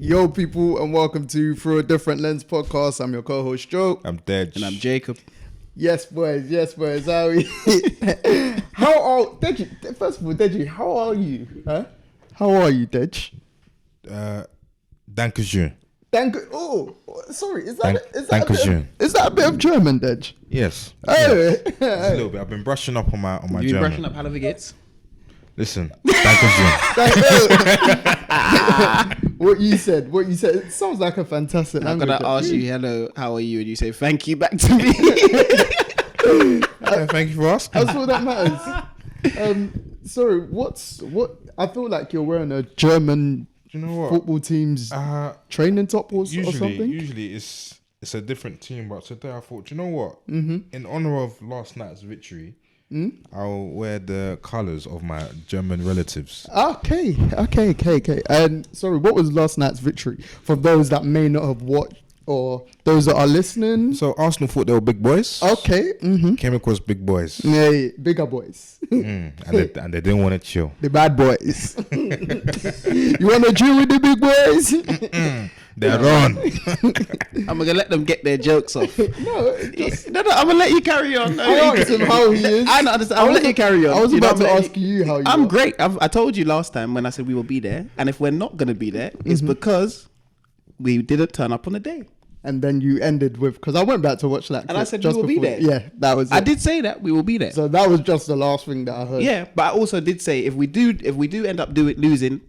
Yo, people, and welcome to Through a Different Lens podcast. I'm your co-host, Joe. I'm Deji. And I'm Jacob. Yes, boys. How are we? Deji? First of all, Deji, how are you? Huh? How are you, Dej? Danke. Danke. Oh, sorry. Is Danke that a bit of German, Dej? Yes. Hey. Just a little bit. I've been brushing up on my You German. brushing up Halavigates? Listen, Danke. What you said. It sounds like a fantastic I'm language. gonna ask you, hello, how are you? And you say thank you back to me. Thank you for asking. That's all that matters. Sorry, what? I feel like you're wearing a German Do you know what? football team's training top or something. Usually it's a different team, but today I thought, do you know what? Mm-hmm. In honor of last night's victory, I'll wear the colours of my German relatives. Okay. And sorry, what was last night's victory for those that may not have watched or those that are listening? So Arsenal thought they were big boys. Okay. Mm-hmm. Came across big boys. Yeah, bigger boys. And they didn't want to chill. The bad boys. You want to chill with the big boys? They're wrong. I'm gonna let them get their jokes off. No, I'm gonna let you carry on. I asked him how he is. I don't understand. I'll let you carry on. I was about to ask you how you I'm are. great. I told you last time when I said we will be there, and if we're not gonna be there, it's because we didn't turn up on the day. And then you ended with, because I went back to watch that. And I said just we will be before. there. Yeah, that was it. I did say that we will be there. So that was just the last thing that I heard. Yeah, but I also did say if we do end up losing,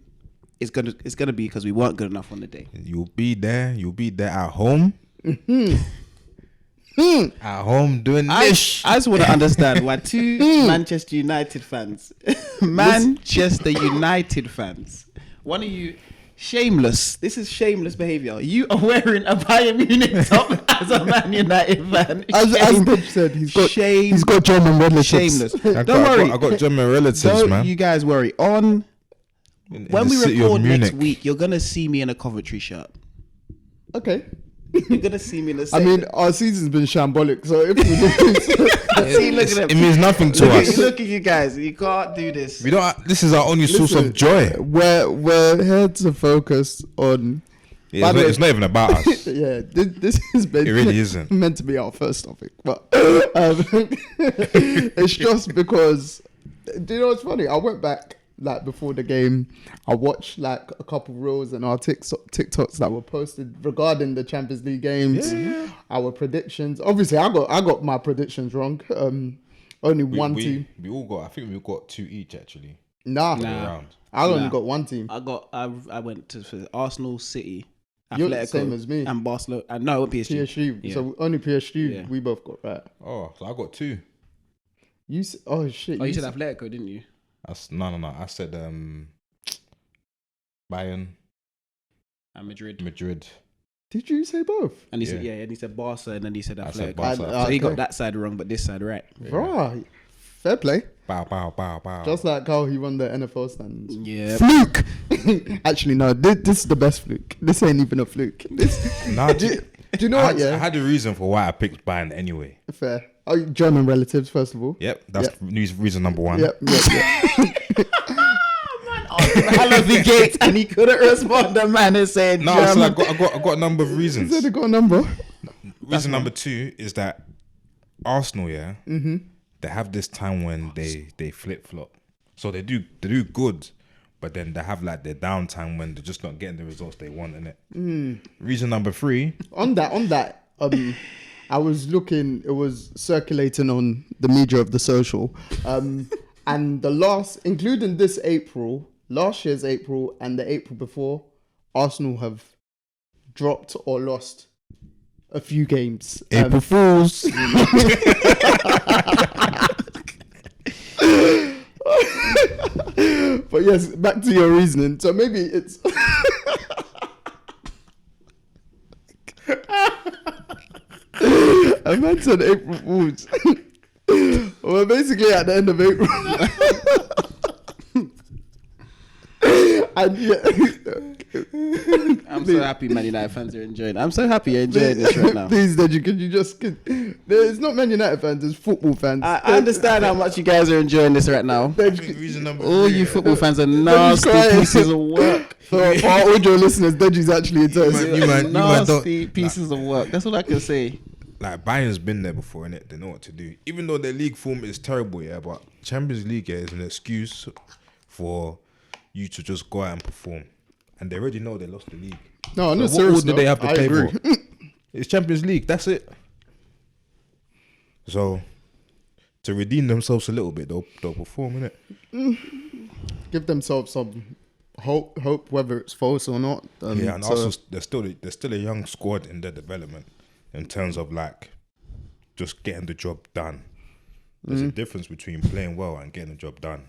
it's gonna be because we weren't good enough on the day. You'll be there at home. Mm-hmm. At home doing this. I just want to understand why two Manchester United fans, one of you, shameless. This is shameless behavior. You are wearing a Bayern Munich top as a Man United fan. As Dej said, he's got German relatives. Shameless. Don't worry. worry. I got German relatives, Don't man. you guys worry. When we city of record next Munich. week, you're gonna see me in a Coventry shirt. Okay. You're gonna see me in the I same. mean, our season's been shambolic, so if we lose, See, look at them. It means nothing to us. Look at you guys. You can't do this. We don't. This is our only source Listen, of joy. we're here to focus on. It's not even about us. Yeah, this is It really isn't. meant to be our first topic, but it's just because. Do you know what's funny? I went back like before the game. I watched like a couple reels and our TikToks that were posted regarding the Champions League games. Yeah. Our predictions. Obviously, I got my predictions wrong. Only one team. We all got. I think we got 2 each actually. Nah. I only got one team. I went to Arsenal, City, You're the Atletico, same as me. and Barcelona. No, I went PSG. PSG. Yeah. So only PSG. Yeah. We both got right. Oh, so I got 2. Oh shit! Oh, you said Atletico, didn't you? No. I said Bayern And Madrid. Did you say both? And he said and he said Barca, and then he said I Atletico. said Barca. So he got that side wrong, but this side right. Right. Fair play. Bow. Just like how he won the NFL stands. Yeah. Fluke. Actually, no. This is the best fluke. This ain't even a fluke. Do you know what? I had a reason for why I picked Bayern anyway. Fair. Oh, German relatives, first of all. Yep, that's reason number 1. Yep. Halavigates, and he couldn't respond. The man is saying No, so I got a number of reasons. He said he got a number. Reason number 2 is that Arsenal, they have this time when they flip flop. So they do good, but then they have like their downtime when they're just not getting the results they want in it. Reason number 3. On that, I was looking. It was circulating on the media of the social, and the last, including this April, last year's April, and the April before, Arsenal have dropped or lost a few games. April Fools. But yes, back to your reasoning. So maybe it's. I mentioned April Fools. Well, basically at the end of April. And I'm so happy Man United fans are enjoying it. I'm so happy you're enjoying this right now. Please, Deji, could you just... It's not Man United fans, it's football fans. I understand how much you guys are enjoying this right now. Reason number All three, you yeah. football fans are nasty pieces of work. For our audio listeners, Deji's actually a test. You man Nasty pieces of work. That's all I can say. Like Bayern's been there before, innit? They know what to do. Even though their league form is terrible, yeah, but Champions League is an excuse for you to just go out and perform. And they already know they lost the league. No, on a So serious what do they have to note, I play agree. for? It's Champions League, that's it. So to redeem themselves a little bit, they'll perform, innit? Give themselves some hope, whether it's false or not. Yeah, and so- also they're still a young squad in their development in terms of like just getting the job done. There's a difference between playing well and getting the job done.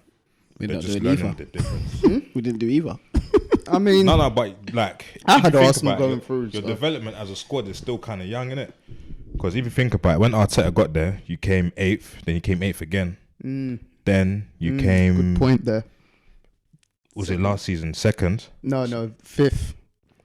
We're They're not just doing learning either. the difference. We didn't do either. I mean, No, but like I if had you think Arsenal about it, going through, Your so- development as a squad is still kind of young, innit? Because if you think about it, when Arteta got there, you came 8th, then you came 8th again. Then you came. good point there. Was it last season? 2nd, No, 5th.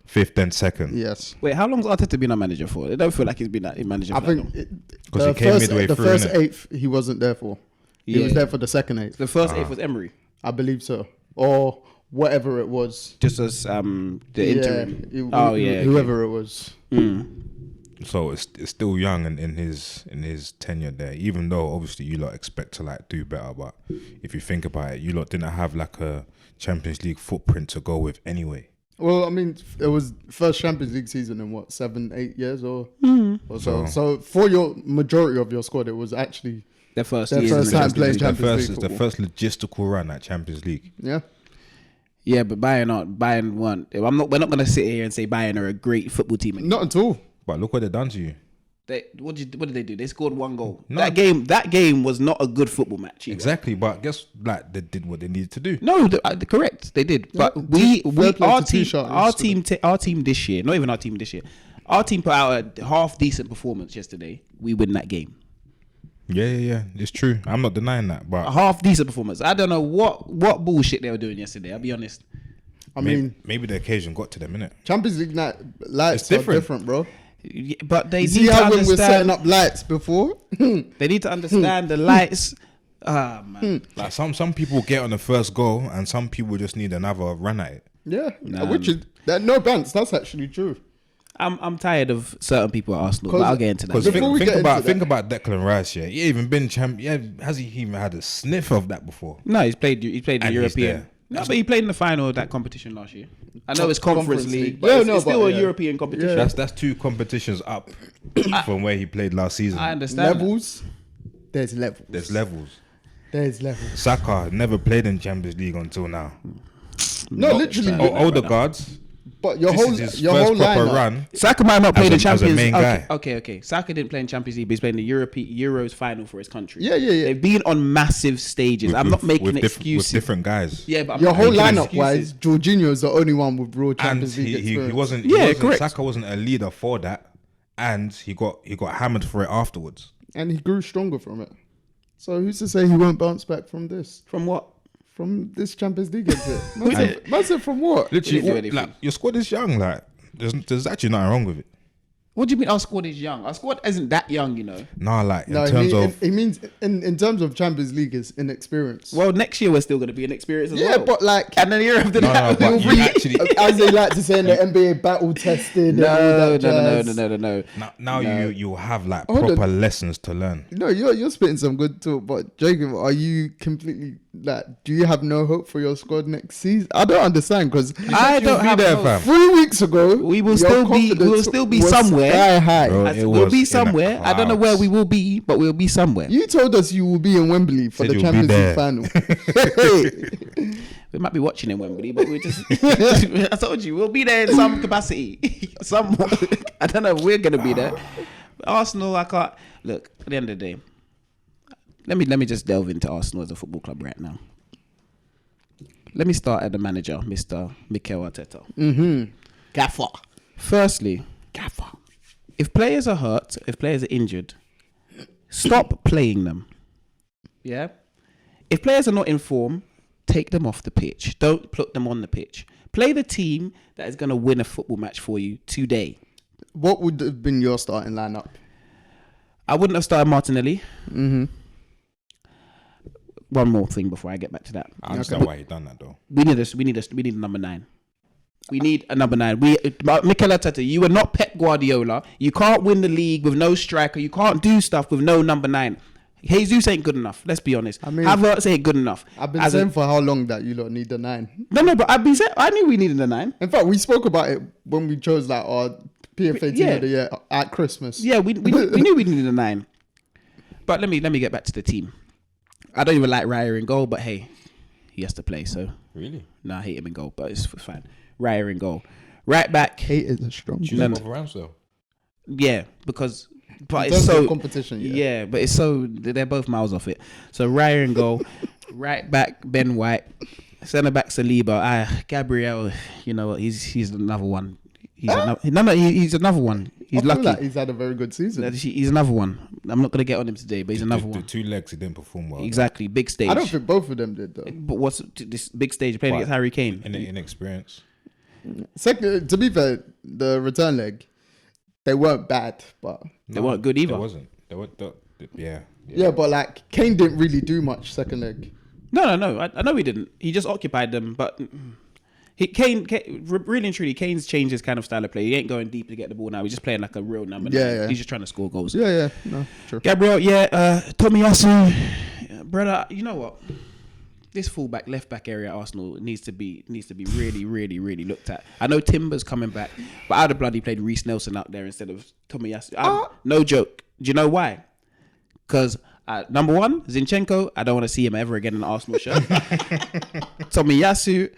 5th, then 2nd. Yes. Wait, how long's Arteta been a manager for? I don't feel like he's been a manager I for that long. think Because he came midway the through, first innit? 8th he wasn't there for. He was Yeah. there for the second 8th. The first 8th was Emery. I believe so. Or whatever it was. Just as the interim. Yeah, whoever it was. So it's still young in his tenure there. Even though obviously you lot expect to like do better, but if you think about it, you lot didn't have like a Champions League footprint to go with anyway. Well, I mean, it was first Champions League season in what, 7-8 years or so. So for your majority of your squad, it was actually The first their years first in the time playing Champions League. Champions League The football. first logistical run at Champions League. Yeah. Yeah, but Bayern weren't. We're not going to sit here and say Bayern are a great football team. Not at all. But look what they've done to you. What did they do? They scored one goal. No. That game was not a good football match. Either. Exactly, but guess like they did what they needed to do. No, correct. They did. But Fair play to Tuchel. our team this year, not even our team this year, our team put out a half decent performance yesterday. We win that game. Yeah, it's true. I'm not denying that, A but half decent performance. I don't know what bullshit they were doing yesterday. I'll be honest. I mean, maybe the occasion got to them, innit? Champions League night lights It's are different. different, bro. Yeah, but they You need see to how when we're setting understand. up lights before? They need to understand the lights. Ah man. Like some people get on the first goal, and some people just need another run at it. Yeah, Nah, which is no bants. That's actually true. I'm tired of certain people at Arsenal, but I'll get into that. Because Before we get into think that- about Declan Rice. Yeah, he ain't even been champ. Yeah, has he even had a sniff of that before? No, he's played the And he's European. there. No, but he played in the final of that competition last year. I know it's Conference Conference League, League. but Yeah, it's, no, it's still but a yeah. European competition. Yeah. That's 2 competitions up from where he played last season. I understand. Levels. There's levels. There's levels. There's levels. Saka never played in Champions League until now. No, literally. Older guards. But your This whole is his your first whole proper lineup. run. Saka might not play As the a Champions main League. guy. Okay. Saka didn't play in Champions League, but he's playing the Euros final for his country. Yeah. They've been on massive stages. I'm not making with excuses. different guys. Yeah, but I'm Your not whole making lineup excuses. wise, Jorginho is the only one with real And Champions League he experience. wasn't. Yeah, he wasn't, correct. Saka wasn't a leader for that, and he got hammered for it afterwards. And he grew stronger from it. So who's to say he won't bounce back from this? From what? From this Champions League exit? Man said from what? didn't do Literally, anything. like your squad is young. Like there's actually nothing wrong with it. What do you mean our squad is young? Our squad isn't that young, you know. Nah, like in No, terms of he means in terms of Champions League is inexperience. Well, next year we're still going to be an experience as Yeah, well. but like And then the year after no, that, but we'll you be... actually as they like to say in the NBA, battle tested. and all No. that jazz. now you have like Hold proper on. lessons to learn. No, you're spitting some good talk, but Jacob, are you completely like? Do you have no hope for your squad next season? I don't understand because I don't be have there, hope. fam. 3 weeks ago We will your still be- confidence we will still be was somewhere. sky high. Bro, As- it we'll was be in the somewhere. I don't know where clouds. we will be, but we'll be somewhere. You told us you will be in Wembley for Said the you'll Champions be League final. We might be watching in Wembley, but we're just... I told you, we'll be there in some capacity. I don't know if we're going to be there. Arsenal, I can't... Look, at the end of the day, let me just delve into Arsenal as a football club right now. Let me start at the manager, Mr. Mikel Arteta. Gaffer. Firstly, if players are hurt, if players are injured, stop playing them. Yeah? If players are not in form, take them off the pitch. Don't put them on the pitch. Play the team that is going to win a football match for you today. What would have been your starting lineup? I wouldn't have started Martinelli. Mm-hmm. One more thing before I get back to that. I understand why he done that though. We need a number 9. We need a number 9. Mikel Arteta, you are not Pep Guardiola. You can't win the league with no striker. You can't do stuff with no number 9. Jesus ain't good enough. Let's be honest. Havertz ain't good enough. I've been saying for how long that you lot need the 9. No, but I've been saying I knew we needed a 9. In fact, we spoke about it when we chose like our PFA team of the year at Christmas. Yeah, we knew we needed a 9. But let me get back to the team. I don't even like Raya in goal, but hey, he has to play. So Really? I hate him in goal, but it's fine. Raya in goal, right back. Hate is a strong. Choose him over Ramsdale. Yeah, because but In it's terms of so competition. yeah, but it's so they're both miles off it. So Raya in goal, right back Ben White, centre back Saliba. Gabriel, you know what? He's another one. He's another one. He's I feel lucky. like he's had a very good season. He's another one. I'm not gonna get on him today, but he's another The one. 2 legs he didn't perform well. Exactly, big stage. I don't think both of them did though. But what's this big stage playing against Harry Kane? Inexperience. Second, to be fair, the return leg, they weren't bad, but They weren't good either. It wasn't. They were. Yeah. yeah, but like Kane didn't really do much second leg. No. I know he didn't. He just occupied them, but Kane, really and truly, Kane's changed his kind of style of play. He ain't going deep to get the ball now. He's just playing like a real number 9. Yeah. He's just trying to score goals. Yeah, no, true. Gabriel, Tomiyasu, brother. You know what? This fullback, left back area at Arsenal needs to be really, really, really looked at. I know Timber's coming back, but I'd have bloody played Reece Nelson out there instead of Tomiyasu. No joke. Do you know why? Because number 1, Zinchenko, I don't want to see him ever again in an Arsenal shirt. Tomiyasu,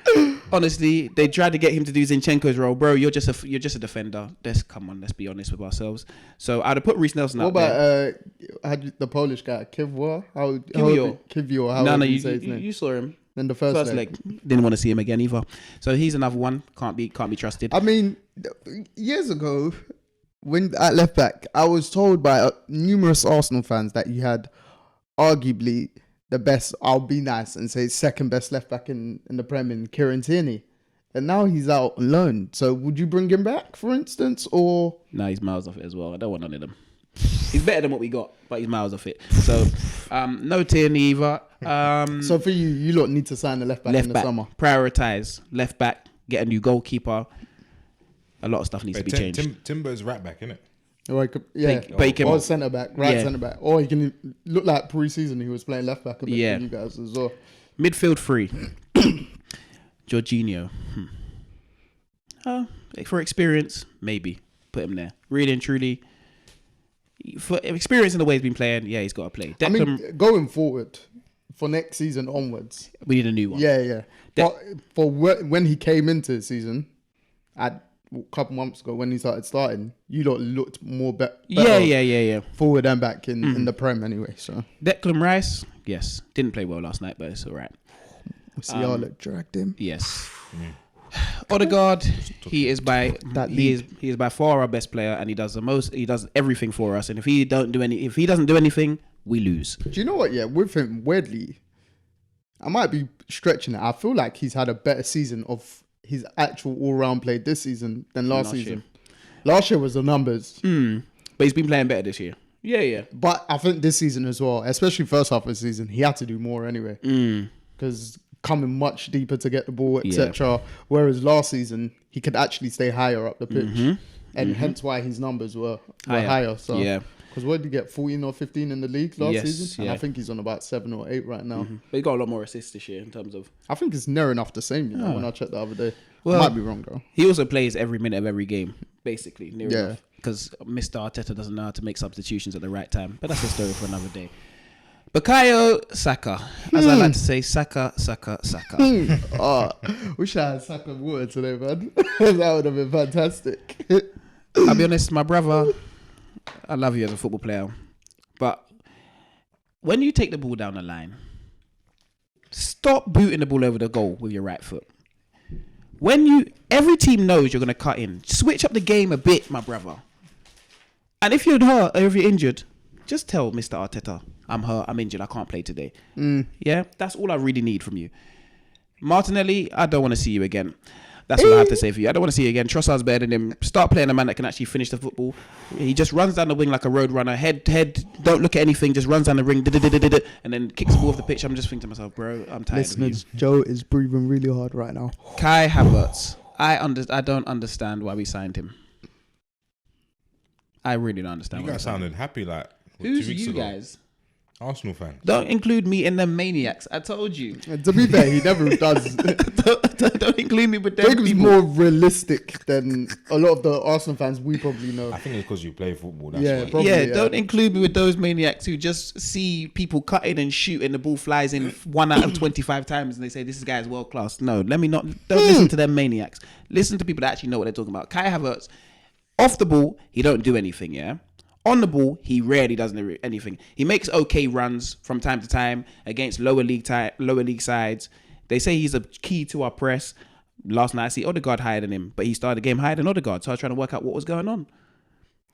honestly, they tried to get him to do Zinchenko's role, bro. You're just a defender. Let's be honest with ourselves. So I'd have put Reece Nelson out there. What about the Polish guy, Kiwior? Kiwior. No, You saw him. Then the first leg. Didn't want to see him again either. So he's another one. Can't be trusted. I mean, years ago, when at left back, I was told by numerous Arsenal fans that you had arguably the best, I'll be nice and say second best left back in the Prem in Kieran Tierney. And now he's out on loan. So would you bring him back, for instance, or? No, he's miles off it as well. I don't want none of them. He's better than what we got, but he's miles off it. So no Tierney either. So for you lot need to sign a left back in the summer. Prioritize left back, get a new goalkeeper. A lot of stuff needs to be changed. Timber's right back, innit? Or or centre back, centre back. Or he can look like pre-season he was playing left back a bit for you guys as well. Midfield 3. Jorginho. For experience, maybe put him there. Really and truly, for experience in the way he's been playing, he's got to play. I mean, going forward for next season onwards, we need a new one. Yeah. But for when he came into the season, a couple months ago when he starting, you lot looked more better. Yeah. Forward and back in the Prem anyway. So Declan Rice, yes, didn't play well last night, but it's all right. Musiala dragged him. Yes. Odegaard, he is by far our best player, and he does the most. He does everything for us, and if he doesn't do anything, we lose. Do you know what? Yeah, with him, weirdly, I might be stretching it. I feel like he's had a better season of his actual all-round play this season than last season. Last year was the numbers, but he's been playing better this year. Yeah. But I think this season as well, especially first half of the season, he had to do more anyway. Because coming much deeper to get the ball, etc. Whereas last season, he could actually stay higher up the pitch. And hence why his numbers were higher. So, because what did he get, 14 or 15 in the league last season? And I think he's on about 7 or 8 right now. But he got a lot more assists this year in terms of... I think it's near enough the same, when I checked the other day. Well, I might be wrong, though. He also plays every minute of every game, basically, near enough. Because Mr. Arteta doesn't know how to make substitutions at the right time. But that's a story for another day. Bukayo Saka. As I like to say, Saka. Wish I had Saka water today, man. That would have been fantastic. I'll be honest, my brother, I love you as a football player. But when you take the ball down the line, stop booting the ball over the goal with your right foot. Every team knows you're going to cut in. Switch up the game a bit, my brother. And if you're hurt or if you're injured, just tell Mr. Arteta, I'm hurt, I'm injured, I can't play today. Yeah, that's all I really need from you. Martinelli, I don't want to see you again. That's what I have to say for you. I don't want to see it again. Trossard's better than him. Start playing a man that can actually finish the football. He just runs down the wing like a road runner. Head, don't look at anything. Just runs down the ring, and then kicks the ball off the pitch. I'm just thinking to myself, bro, I'm tired of you. Joe is breathing really hard right now. Kai Havertz. I don't understand why we signed him. I really don't understand. You guys sounded happy like Who's 2 weeks you ago. guys? Arsenal fans. Don't include me in the maniacs. I told you. To be fair, he never does. don't include me with them Jacob's people. more realistic than a lot of the Arsenal fans we probably know. I think it's because you play football. That's Yeah, why. probably. Don't include me with those maniacs who just see people cutting and shooting, the ball flies in 1 out of 25 times, and they say this guy's world class. No, let me not. Don't listen to them maniacs. Listen to people that actually know what they're talking about. Kai Havertz, off the ball, he don't do anything. Yeah. On the ball, he rarely does anything. He makes okay runs from time to time against lower league sides. They say he's a key to our press. Last night I see Odegaard higher than him, but he started the game higher than Odegaard. So I was trying to work out what was going on.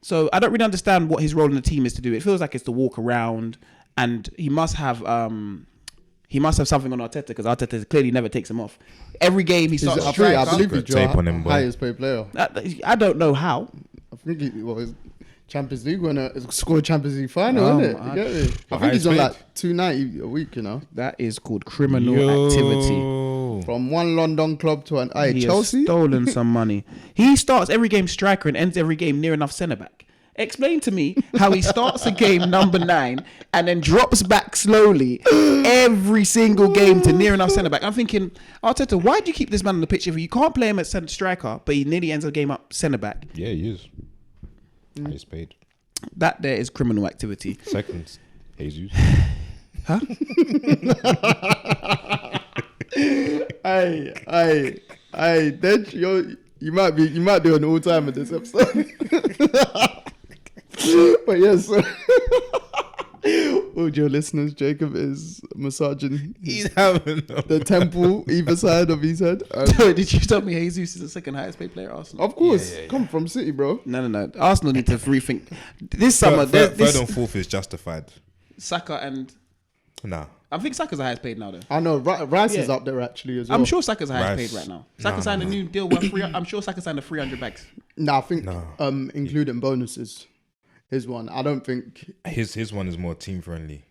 So I don't really understand what his role in the team is to do. It feels like it's to walk around, and he must have something on Arteta, because Arteta clearly never takes him off. Every game he starts. I believe he's Tape on him, boy. highest paid player. I don't know how. I think he was Champions League winner, scored Champions League final, isn't it? You get me? I think he's on like 290 a week, you know. That is called criminal activity. From one London club to an He Chelsea. has stolen some money. He starts every game striker and ends every game near enough centre back. Explain to me how he starts a game number 9 and then drops back slowly every single game to near enough centre back. I'm thinking, Arteta, why do you keep this man on the pitch if you can't play him at centre striker, but he nearly ends the game up centre back? Yeah, he is. He's paid. That there is criminal activity. Second, Jesus. Huh? Hey, Deji, you might do an all time at this episode. But yes, audio listeners, Jacob is massaging He's having the temple either side of his head. Did you tell me Jesus is the second highest paid player at Arsenal? Of course, come from City, bro. No. Arsenal need to rethink. This summer, third and fourth is justified. Saka and... Nah. I think Saka's the highest paid now, though. I know, Rice is Yeah. up there actually as well. I'm sure Saka's the highest Rice. paid right now. Saka signed a new deal worth I'm sure Saka signed a 300 bags. No, I think including bonuses, his one. I don't think His one is more team friendly.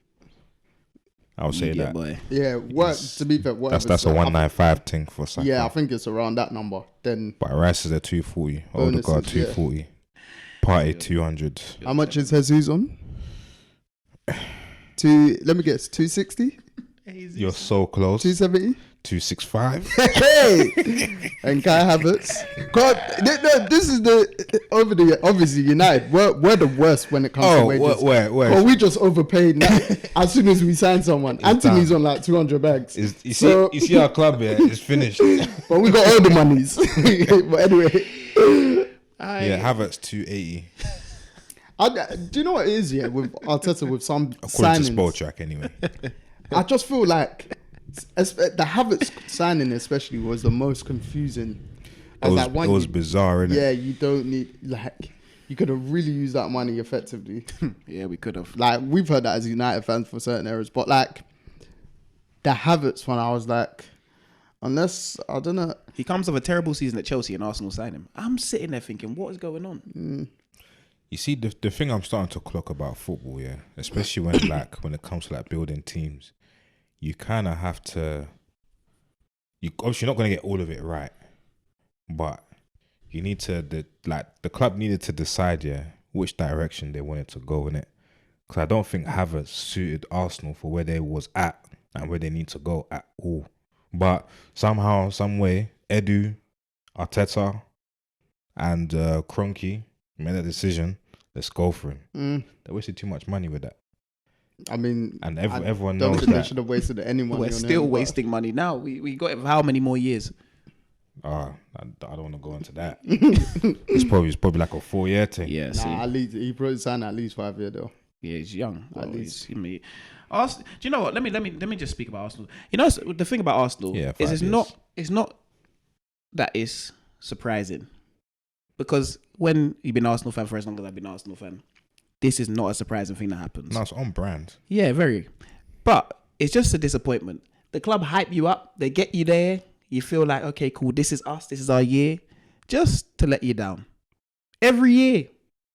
I'll say that. Boy. Yeah, to be fair, That's a 195 thing for Saka. Yeah, I think it's around that number. Then But Rice is at 240. Bonuses, Odegaard 240. Party 200. how much is Jesus on? Let me guess, 260, You're so close. 270. 265. Hey, and Kai Havertz. God, this is obviously United. We're the worst when it comes to wages. where? Well, we just overpaid now, as soon as we sign someone. Anthony's on like 200 bags. You see our club here is finished. But we got all the monies. But anyway, Yeah, Havertz 280. do you know what it is? Yeah, with Arteta, with some According to signings, Sport Track, anyway. I just feel like the Havertz signing especially was the most confusing. It was bizarre, innit? Yeah, you don't need, like, you could have really used that money effectively. Yeah, we could have. Like, we've heard that as United fans for certain areas, but like the Havertz one, I was like, unless, I don't know. He comes off a terrible season at Chelsea and Arsenal signed him. I'm sitting there thinking, what is going on? You see, the thing I'm starting to clock about football, yeah, especially when it comes to like building teams, you kind of have to. Obviously, you're not going to get all of it right, but you need to. The club needed to decide, yeah, which direction they wanted to go in it. Because I don't think Havertz suited Arsenal for where they was at and where they need to go at all. But somehow, some way, Edu, Arteta, and Kroenke made a decision. Let's go for him. They wasted too much money with that. I mean, And everyone don't knows think they that. should have wasted any money. We're on still him, but wasting money now. We got it for how many more years? I don't want to go into that. It's probably like a 4-year thing. Yeah, see. Nah, at least he probably signed at least 5 years though. Yeah, he's young. At least. Do you know what? Let me just speak about Arsenal. You know, the thing about Arsenal Yeah, is 5 it's years. not that it's surprising, because when you've been an Arsenal fan for as long as I've been an Arsenal fan, this is not a surprising thing that happens. No, it's on brand. Yeah, very. But it's just a disappointment. The club hype you up, they get you there, you feel like, okay, cool, this is us, this is our year, just to let you down. Every year,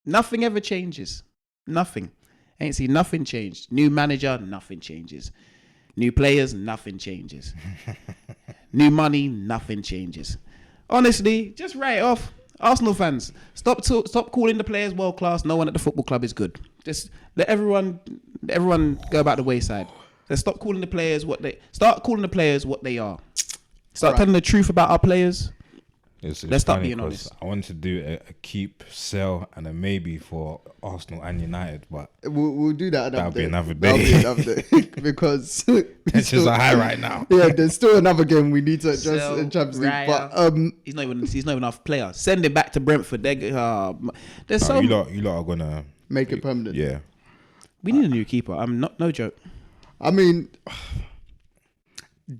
nothing ever changes. Nothing. Ain't seen nothing changed. New manager, nothing changes. New players, nothing changes. New money, nothing changes. Honestly, just write it off. Arsenal fans, stop calling the players world class. No one at the football club is good. Just let everyone go about the wayside. Let's stop calling the players start calling the players what they are. Start telling the truth about our players. Let's stop being honest. I wanted to do a keep, sell, and a maybe for Arsenal and United, but we'll do that that'll be another That'll day. be another day because Tensions are high right now. Yeah, there's still another game we need to address in Champions League. Raya, But he's not even our player. Send him back to Brentford. There's You lot are gonna make it permanent. Yeah. We need a new keeper. I'm not no joke. I mean,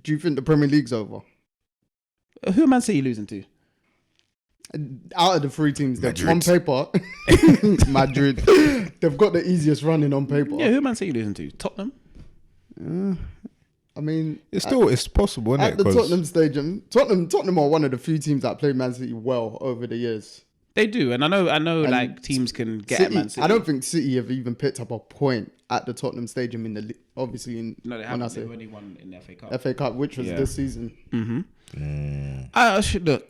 do you think the Premier League's over? Who are Man City losing to? Out of the three teams, Madrid. on paper, Madrid, they've got the easiest running on paper. Yeah, who are Man City losing to? Tottenham. I mean, It's possible, isn't at it? the 'Cause Tottenham stadium. Tottenham are one of the few teams that play Man City well over the years. They do, and I know, And like teams can get at Man City. I don't think City have even picked up a point at the Tottenham stadium in the obviously in No, they when I haven't. say They've only won in the FA Cup. FA Cup, which was Yeah. this season. I should look.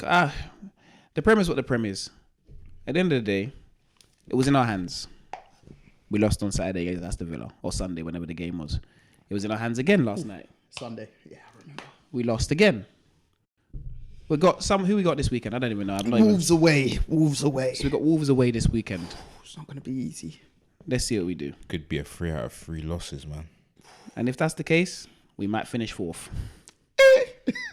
The Prem is what the Prem is. At the end of the day, it was in our hands. We lost on Saturday against Aston Villa, or Sunday, whenever the game was. It was in our hands again last night. Sunday, yeah, I remember. We lost again. We got who we got this weekend. I don't even know. I'm not even, Wolves away. so we got Wolves away this weekend. It's not going to be easy. Let's see what we do. could be a 3 out of 3 losses, man. And if that's the case, we might finish fourth.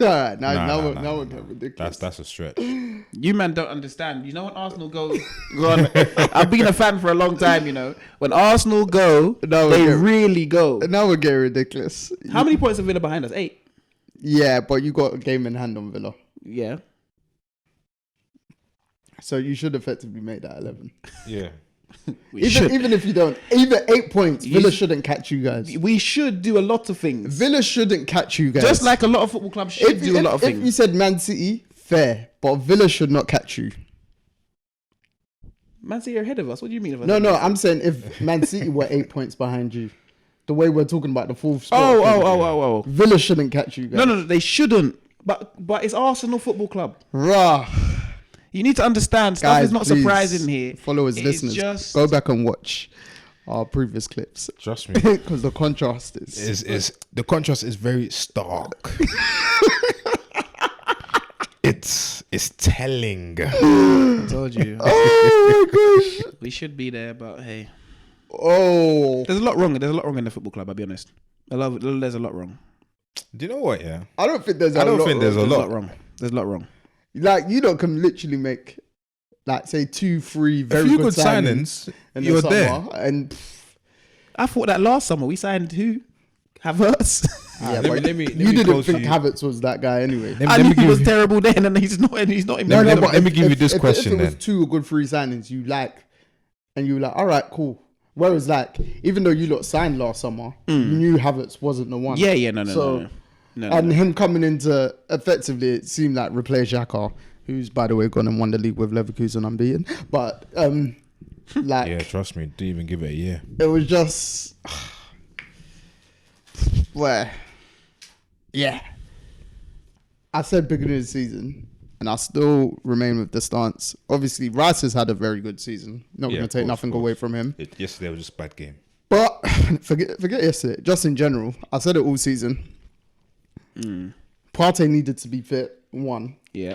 All right, now Nah. we're getting ridiculous. That's a stretch. You man don't understand. You know when Arsenal go on. I've been a fan for a long time. You know when Arsenal go, No, they yeah. really go. Now we're getting ridiculous. How many points are Villa behind us? 8. Yeah, but you got a game in hand on Villa, Yeah. so you should effectively make that 11. Yeah. Even if you don't, even 8 points, Villa shouldn't catch you guys. We should do a lot of things. Villa shouldn't catch you guys. Just like a lot of football clubs should do a lot of If you things. said Man City, fair, but Villa should not catch you. Man City are ahead of us. What do you mean? No, I'm saying if Man City were 8 points behind you, the way we're talking about the fourth spot. Oh. Villa shouldn't catch you guys. No, they shouldn't. But it's Arsenal Football Club. Rah. You need to understand. Stuff Guys, is not please, surprising here. Followers, It's listeners, just- go back and watch our previous clips Trust me. because the contrast is The contrast is very stark. It's telling. I told you. Oh my gosh. We should be there, but hey. Oh, There's a lot wrong. There's a lot wrong in the football club, I'll be honest. There's a lot wrong. Do you know what? Yeah. I don't think there's. I don't think there's a There's a lot lot wrong. There's a lot wrong. Like you don't can literally make, like say 2-3 A very few good good signings. in the You're summer, there. and I thought that last summer we signed who? Havertz. yeah, let but me you didn't quote think you. Havertz was that guy anyway. I knew he was terrible then, and he's not. And he's not. No, even but let me give you this question If it was then. 2 good free signings you like, and you were like, all right, cool. Whereas like, even though you lot signed last summer, you knew Havertz wasn't the one. Yeah, no. So, No, and him coming into effectively, it seemed like replace Xhaka, who's by the way gone and won the league with Leverkusen unbeaten. But like, Yeah, trust me. Didn't even give it a year. it was just where, yeah. I said beginning of the season, and I still remain with the stance. Obviously, Rice has had a very good season. Not Yeah, going of to take course, nothing of course. away from him. Yesterday was just a bad game. But forget yesterday. Just in general, I said it all season. Partey needed to be fit, one, Yeah.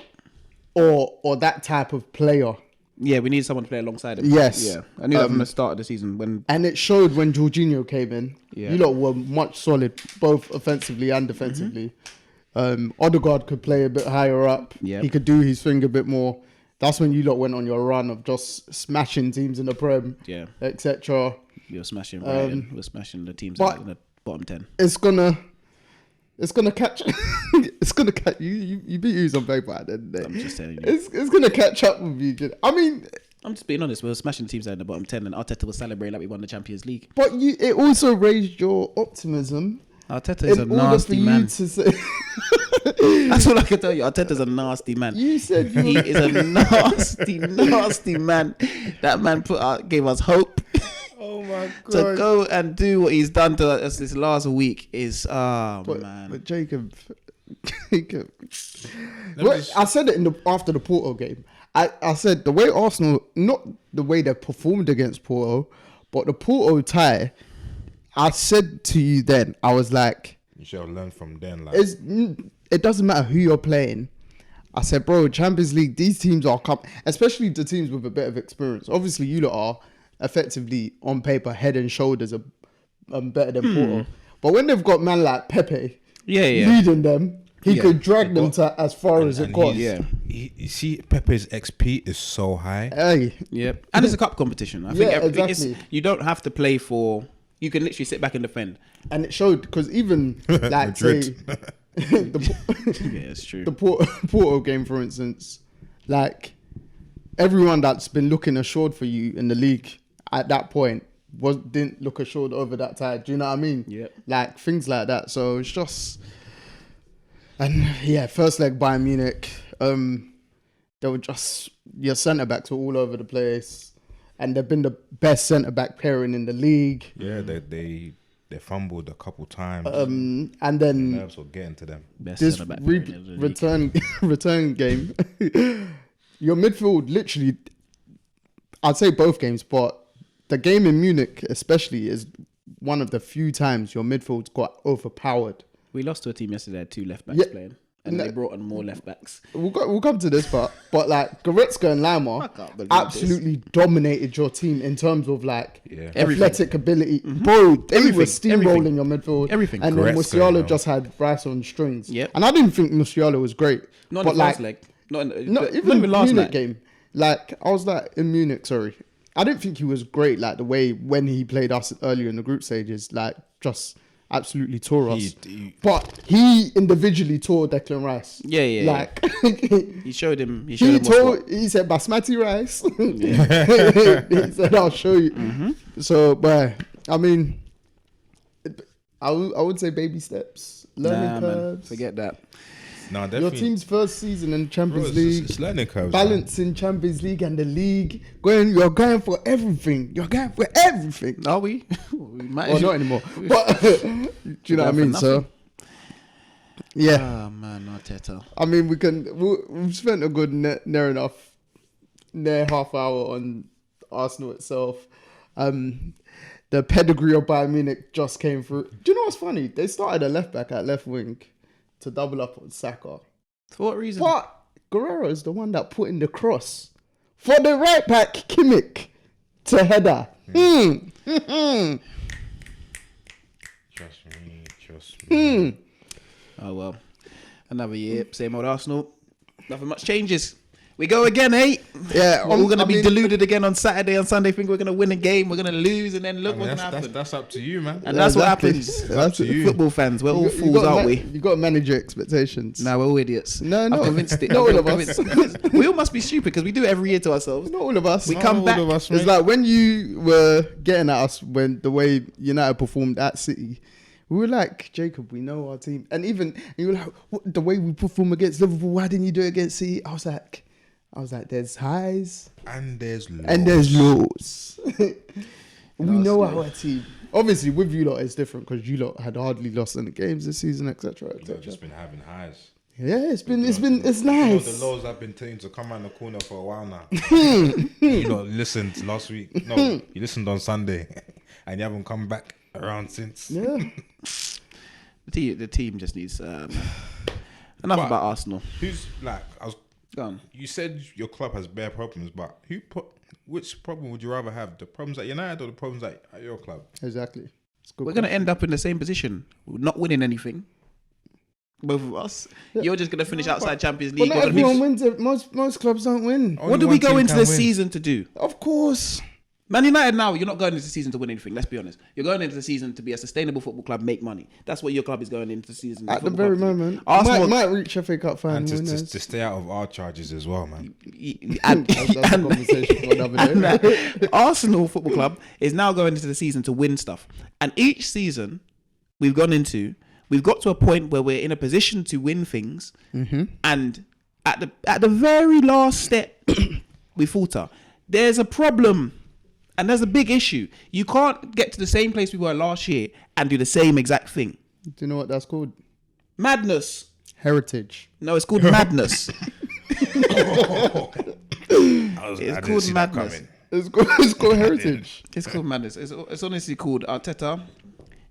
or that type of player. Yeah, we need someone to play alongside him. Yes. Yeah. I knew that from the start of the season when. And it showed when Jorginho came in. Yeah. You lot were much solid, both offensively and defensively. Odegaard could play a bit higher up. Yep. He could do his thing a bit more. That's when you lot went on your run of just smashing teams in the Prem, Yeah. etc. You're smashing Brighton. We're smashing the teams but- in the bottom 10. It's gonna catch. It's gonna catch you. You beat who's on paper at the end of the day. I'm just telling you. It's gonna catch up with you. I mean, I'm just being honest. We're smashing teams out in the bottom 10, and Arteta was celebrating like we won the Champions League. but it also raised your optimism Arteta is a in order for nasty you man. to say. That's all I can tell you. Arteta's a nasty man. You said He is a nasty man. That man gave us hope. Oh my god! To go and do what he's done to us this last week is man. But Jacob. Well, I said it after the Porto game. I said the way Arsenal, not the way they performed against Porto, but the Porto tie. I said to you then, I was like, you should have learned from then. Like, it doesn't matter who you're playing. I said, bro, Champions League, these teams are especially the teams with a bit of experience. Obviously, you lot are effectively on paper head and shoulders better than Porto. But when they've got man like Pepe leading them, he could drag them to as far as it goes. You see, Pepe's XP is so high. Hey. Yep. And it's a cup competition. I think exactly. You don't have to play for... You can literally sit back and defend. And it showed, because even, like, say... it's true. The Porto game, for instance, like, everyone that's been looking assured for you in the league at that point didn't look assured over that tie. Do you know what I mean? Yeah. Like, things like that. So, it's just... And, yeah, first leg Bayern Munich, they were just... Your centre-backs were all over the place. And they've been the best centre-back pairing in the league. Yeah, they fumbled a couple times. And then... The nerves were getting to them. Best this centre-back return game, your midfield literally, I'd say both games, but the game in Munich especially is one of the few times your midfield's got overpowered. We lost to a team yesterday, had 2 left-backs playing. And No. they brought on more left-backs. We'll come to this part, but like Goretzka and Lima absolutely dominated your team in terms of like athletic ability. Bro, they were steamrolling your midfield. Everything. And then Musiala just had Rice on strings. Yep. And I didn't think Musiala was great. Not but in the first leg. Not even last Munich night. game. Like, I was like, in Munich, sorry. I didn't think he was great, like the way when he played us earlier in the group stages, like just absolutely tore us. But he individually tore Declan Rice. Yeah. Like He showed him. He said Basmati rice. He said, "I'll show you." Mm-hmm. So, but I mean, I would say baby steps, learning curves. Man, forget that. No, definitely. Your team's first season in Champions Bro, League. It's learning curves. Balancing Champions League and the league. You're going for everything. You're going for everything. Are we? We might. Well, not anymore. But do you know what I mean? So, yeah. Oh man, Arteta. I mean, we've spent a good near half hour on Arsenal itself. The pedigree of Bayern Munich just came through. Do you know what's funny? They started a left back at left wing to double up on Saka. For what reason? But Guerrero is the one that put in the cross for the right back Kimmich to header. Trust me. Oh well, another year, same old Arsenal. Nothing much changes. We go again, eh? Yeah, we're going to be deluded again on Saturday and Sunday. Think we're going to win a game, we're going to lose, and then look what's going to happen. That's up to you, man. And that's exactly. what happens. That's to you. Football fans, we're all fools, aren't we? You got to manage your expectations. No, we're all idiots. No, I'm convinced it. not all of us. We all must be stupid because we do it every year to ourselves. Not all of us. We come back. It's like when you were getting at us when the way United performed at City. We were like, Jacob, we know our team. And you were like, what, the way we perform against Liverpool, why didn't you do it against City? I was like, there's highs and there's lows. And there's lows. We know our team. Obviously, with you lot, it's different because you lot had hardly lost any games this season, etc. You've just been having highs. Yeah, it's nice. You know, the lows I've been telling you to come around the corner for a while now. You know, listened last week. No, you listened on Sunday, and you haven't come back around since. Yeah. The team just needs enough about Arsenal. Who's like Gone. You said your club has bare problems, but which problem would you rather have? The problems at United or the problems at your club? Exactly. We're going to end up in the same position, not winning anything. Both of us. Yeah. You're just going to finish outside Champions League. But not everyone wins it. Most clubs don't win. What do we go into the season to do? Of course. Man United now, you're not going into the season to win anything, let's be honest. You're going into the season to be a sustainable football club, make money. That's what your club is going into the season. At the very moment. Arsenal might reach FA Cup final. And to stay out of our charges as well, man. That's a conversation for another day. Arsenal Football Club is now going into the season to win stuff. And each season we've gone into, We've got to a point where we're in a position to win things, and at the very last step, we falter. There's a problem, and there's a big issue. You can't get to the same place we were last year and do the same exact thing. Do you know what that's called? Madness. Heritage. No, it's called madness. It's called madness. It's called heritage. It's called madness. It's honestly called Arteta.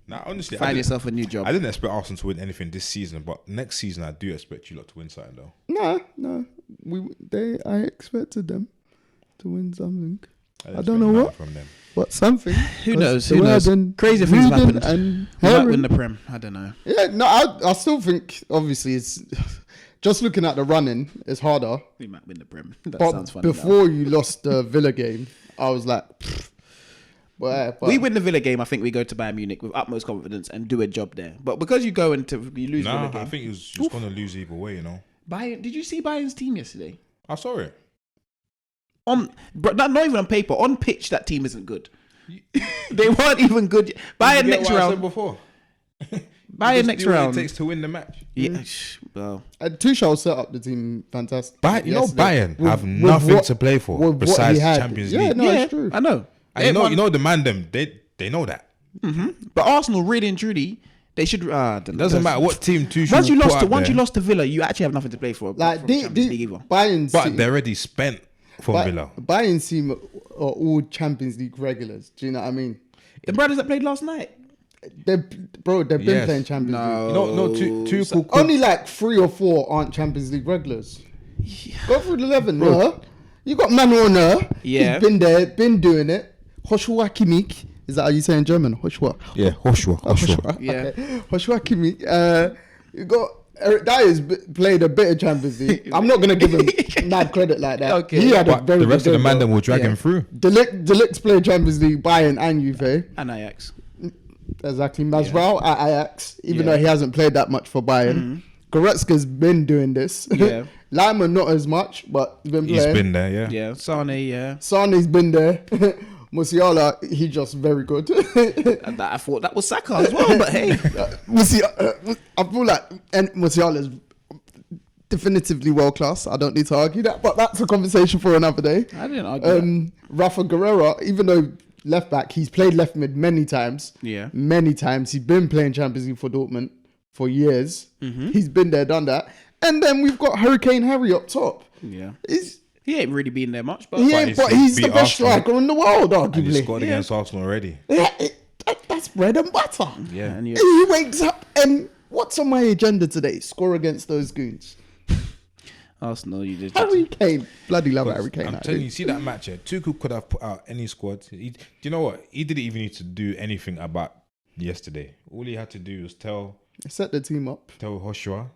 Nah, honestly, Find yourself a new job. I didn't expect Arsenal to win anything this season, but next season I do expect you lot to win something though. No. I expected them to win something. I don't know what from them. But something. Who knows? Crazy things have happened. And We might win the Prem. I don't know. Yeah, no, I still think obviously it's just looking at the running, it's harder. We might win the Prem. That But sounds funny. before you lost the Villa game, I was like, but we win the Villa game. I think we go to Bayern Munich with utmost confidence and do a job there. But because you go into you lose Villa game, I think you was going to lose either way. You know. Bayern. Did you see Bayern's team yesterday? I saw it. But not even on paper. On pitch, that team isn't good. They weren't even good. Bayern next round. I said before. Bayern next round. It takes to win the match. Yeah, well, Tuchel set up the team fantastic. Bayern have nothing to play for besides Champions League. Yeah, no, it's true. I know. And you know the man them. They know that. But Arsenal, really and truly, they should. It doesn't matter what team Tuchel. Once you lost to Villa, you actually have nothing to play for. Like Champions League either. Bayern's But team, they're already spent for Villa. Bayern's team are all Champions League regulars. Do you know what I mean? The brothers that played last night. They've been playing Champions League. No, two. Only like 3 or 4 aren't Champions League regulars. Go through the 11. No, you got Manuel Neuer. Yeah, he's been there, been doing it. Joshua Kimmich. Is that how you say in German? Joshua. Yeah, Joshua. Yeah, okay. Joshua Kimmich. You got Eric Dyer's played a bit of Champions League. I'm not gonna give him mad credit like that. Okay. He had a But very the rest good of the man game, them will drag him through. Delict's played Champions League, Bayern and Juve. and Ajax. Exactly. Masvidal at Ajax, even though he hasn't played that much for Bayern. Goretzka's been doing this. Yeah. Lima not as much, but he's been playing. He's been there, yeah. Yeah, Sane. Yeah, Sane's been there. Musiala, he just very good. I thought that was Saka as well, but hey, I feel like Musiala's definitively world class. I don't need to argue that, but that's a conversation for another day. I didn't argue. Rafa Guerreiro, even though left back, he's played left mid many times. Yeah, many times. He's been playing Champions League for Dortmund for years. He's been there, done that. And then we've got Hurricane Harry up top. Yeah, he ain't really been there much, but he's the best striker in the world, arguably. And he scored against Arsenal already. Yeah, that's bread and butter. Yeah. And He wakes up and what's on my agenda today? Score against those goons. Arsenal, you did. Harry Kane. Bloody love Harry Kane. I'm telling you, see that match here? Tuchel could have put out any squad. Do you know what? He didn't even need to do anything about yesterday. All he had to do was Set the team up. tell Joshua,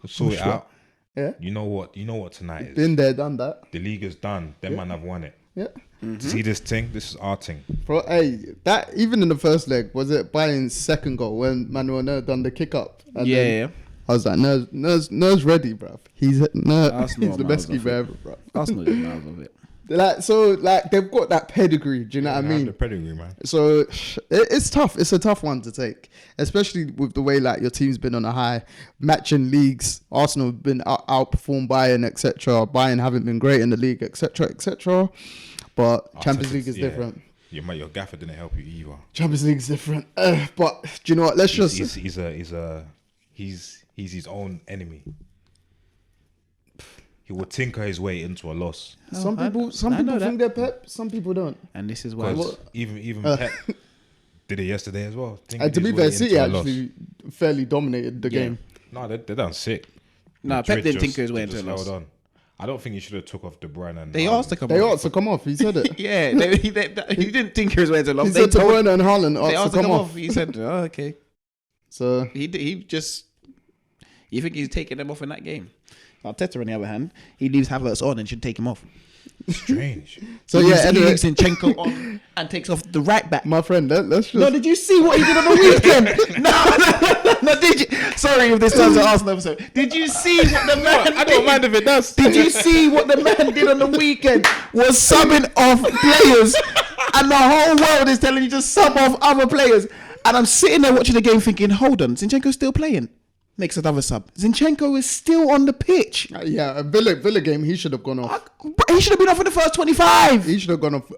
sort it out. Yeah. You know what tonight is. Been there, done that. The league is done. Them man have won it. Yeah. See this thing? This is our thing. Bro, hey, that even in the first leg, was it Bayern's second goal when Manuel Neuer done the kick up? And Yeah. I was like, Neuer's ready, bruv. He's Arsenal the best keeper ever, bruv. Arsenal did miles of it. They've got that pedigree. Do you know what I They have mean? the pedigree, man. So it's tough. It's a tough one to take, especially with the way like your team's been on a high, matching leagues. Arsenal have been outperformed Bayern, etc. Bayern haven't been great in the league, etc., etc. But Champions League is different. Yeah, mate, your gaffer didn't help you either. Champions League is different. But do you know what? He's his own enemy. He will tinker his way into a loss. Some people think they're Pep. Some people don't. And this is why. Because even Pep did it yesterday as well. To be fair, City actually fairly dominated the game. No, they done sick. No, Pep didn't tinker his way into a loss. Held on. I don't think he should have took off De Bruyne and They asked to come They off. asked to come off. He said it. Yeah, he didn't tinker his way into a loss. He said De Bruyne and Haaland They asked to come off. He said, "Oh, okay." So He just. You think he's taking them off in that game? Arteta, on the other hand, he leaves Havertz on and should take him off. strange. So he anyway, leaves Zinchenko on and takes off the right back. my friend, let's just. No, did you see what he did on the weekend? No, did you? Sorry if this turns an Arsenal episode. Did you see what the man I don't mind if it does. Did you see what the man did on the weekend? Was subbing off players, and the whole world is telling you to sub off other players. And I'm sitting there watching the game thinking, hold on, Zinchenko's still playing. Makes another sub. Zinchenko is still on the pitch. Yeah, a Villa game, he should have gone off. He should have been off in the first 25. He should have gone off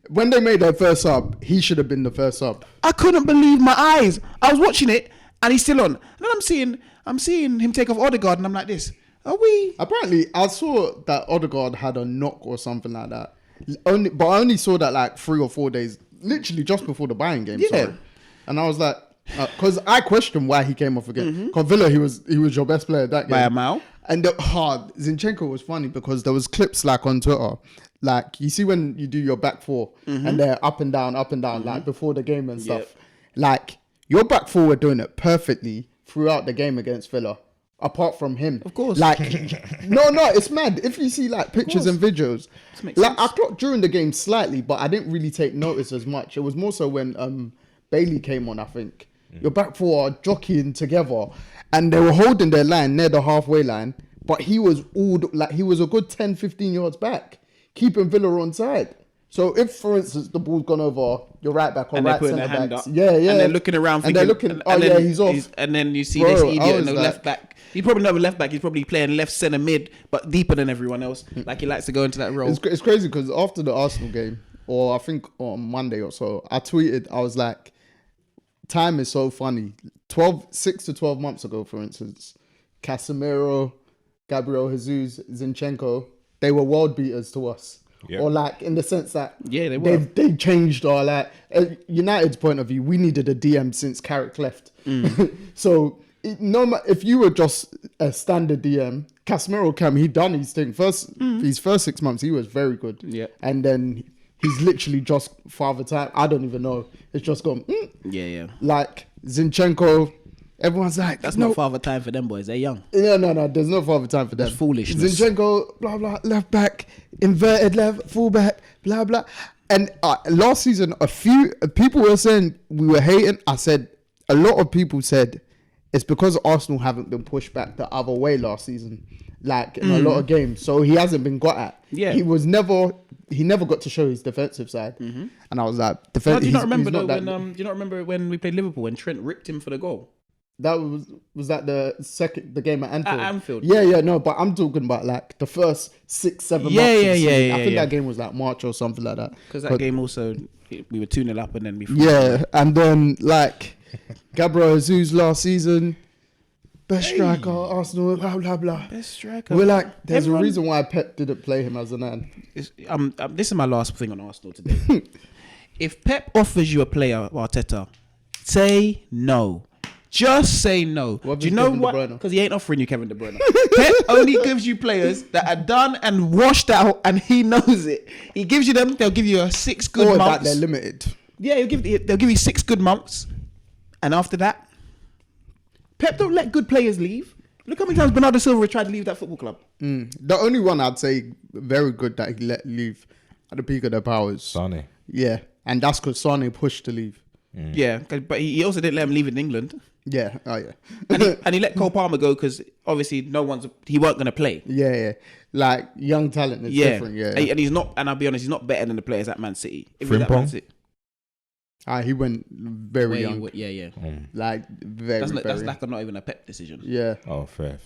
when they made their first sub. He should have been the first sub. I couldn't believe my eyes. I was watching it and he's still on. And then I'm seeing him take off Odegaard and I'm like this. Are we? Apparently, I saw that Odegaard had a knock or something like that. But I only saw that like 3 or 4 days, literally just before the Bayern game. Yeah. Sorry. And I was like, because I questioned why he came off again. Because Villa, he was your best player that game. By a mile. And Zinchenko was funny because there was clips like on Twitter, like you see when you do your back four and they're up and down, like before the game and stuff. Yep. Like your back four were doing it perfectly throughout the game against Villa. Apart from him, of course. Like, no, it's mad. If you see like pictures and videos, like I clocked during the game slightly, but I didn't really take notice as much. It was more so when Bailey came on. I think your back four are jockeying together, and they were holding their line near the halfway line. But he was he was a good 10, 15 yards back, keeping Villa on side. So if, for instance, the ball's gone over your right back or and right they're centre hand backs, up, yeah, and they're looking around, thinking, he's off. And then you see Bro, this I idiot was in the like- left back. He's probably not a left back. He's probably playing left centre mid, but deeper than everyone else. Like he likes to go into that role. It's crazy because after the Arsenal game, or I think on Monday or so, I tweeted, I was like, time is so funny. 6 to 12 months ago, for instance, Casemiro, Gabriel Jesus, Zinchenko, they were world beaters to us. Yep. Or like in the sense that Yeah, they were. They've changed our like United's point of view. We needed a DM since Carrick left. So if you were just a standard DM, Casemiro he done his thing. His first 6 months he was very good. Yeah. And then he's literally just father time. I don't even know. It's just gone. Yeah. Like Zinchenko, everyone's like, That's not father time for them boys. They're young. No. There's no father time for them. That's foolishness. Zinchenko, blah blah, left back, inverted left, full back, blah blah. And last season, a few people were saying we were hating. I said a lot of people said it's because Arsenal haven't been pushed back the other way last season, like in a lot of games. So he hasn't been got at. Yeah. He never got to show his defensive side. And I was like, Do you not remember though when do you not remember when we played Liverpool when Trent ripped him for the goal? That was that the game at Anfield? At Anfield. Yeah, no, but I'm talking about like the first 6-7 months. Yeah, of the season. yeah, I think yeah. that game was like March or something like that. Because that game also we were 2-0 up and then we Yeah, and then like Gabriel Jesus last season, best striker, Arsenal, blah blah blah. Best striker. We're like, there's Everyone- a reason why Pep didn't play him as a man. This is my last thing on Arsenal today. If Pep offers you a player, Arteta, say no. Just say no. What Do you if know Kevin De what? Bruyne? Because he ain't offering you Kevin De Bruyne. Pep only gives you players that are done and washed out, and he knows it. He gives you them. They'll give you 6 good Or that months. they're limited. Yeah, they'll give you 6 good months, and after that, Pep don't let good players leave. Look how many times Bernardo Silva tried to leave that football club. The only one I'd say very good that he let leave at the peak of their powers. Sane. Yeah, and that's because Sane pushed to leave. Yeah, but he also didn't let him leave in England. Yeah, oh yeah. And he let Cole Palmer go because obviously he weren't going to play. Yeah. Like young talent is different. Yeah. And he's not. And I'll be honest, he's not better than the players at Man City. If he was at Frimpong? Man City, He went very young. yeah. Like very, That's very. like not even a Pep decision. Yeah. Oh, fair.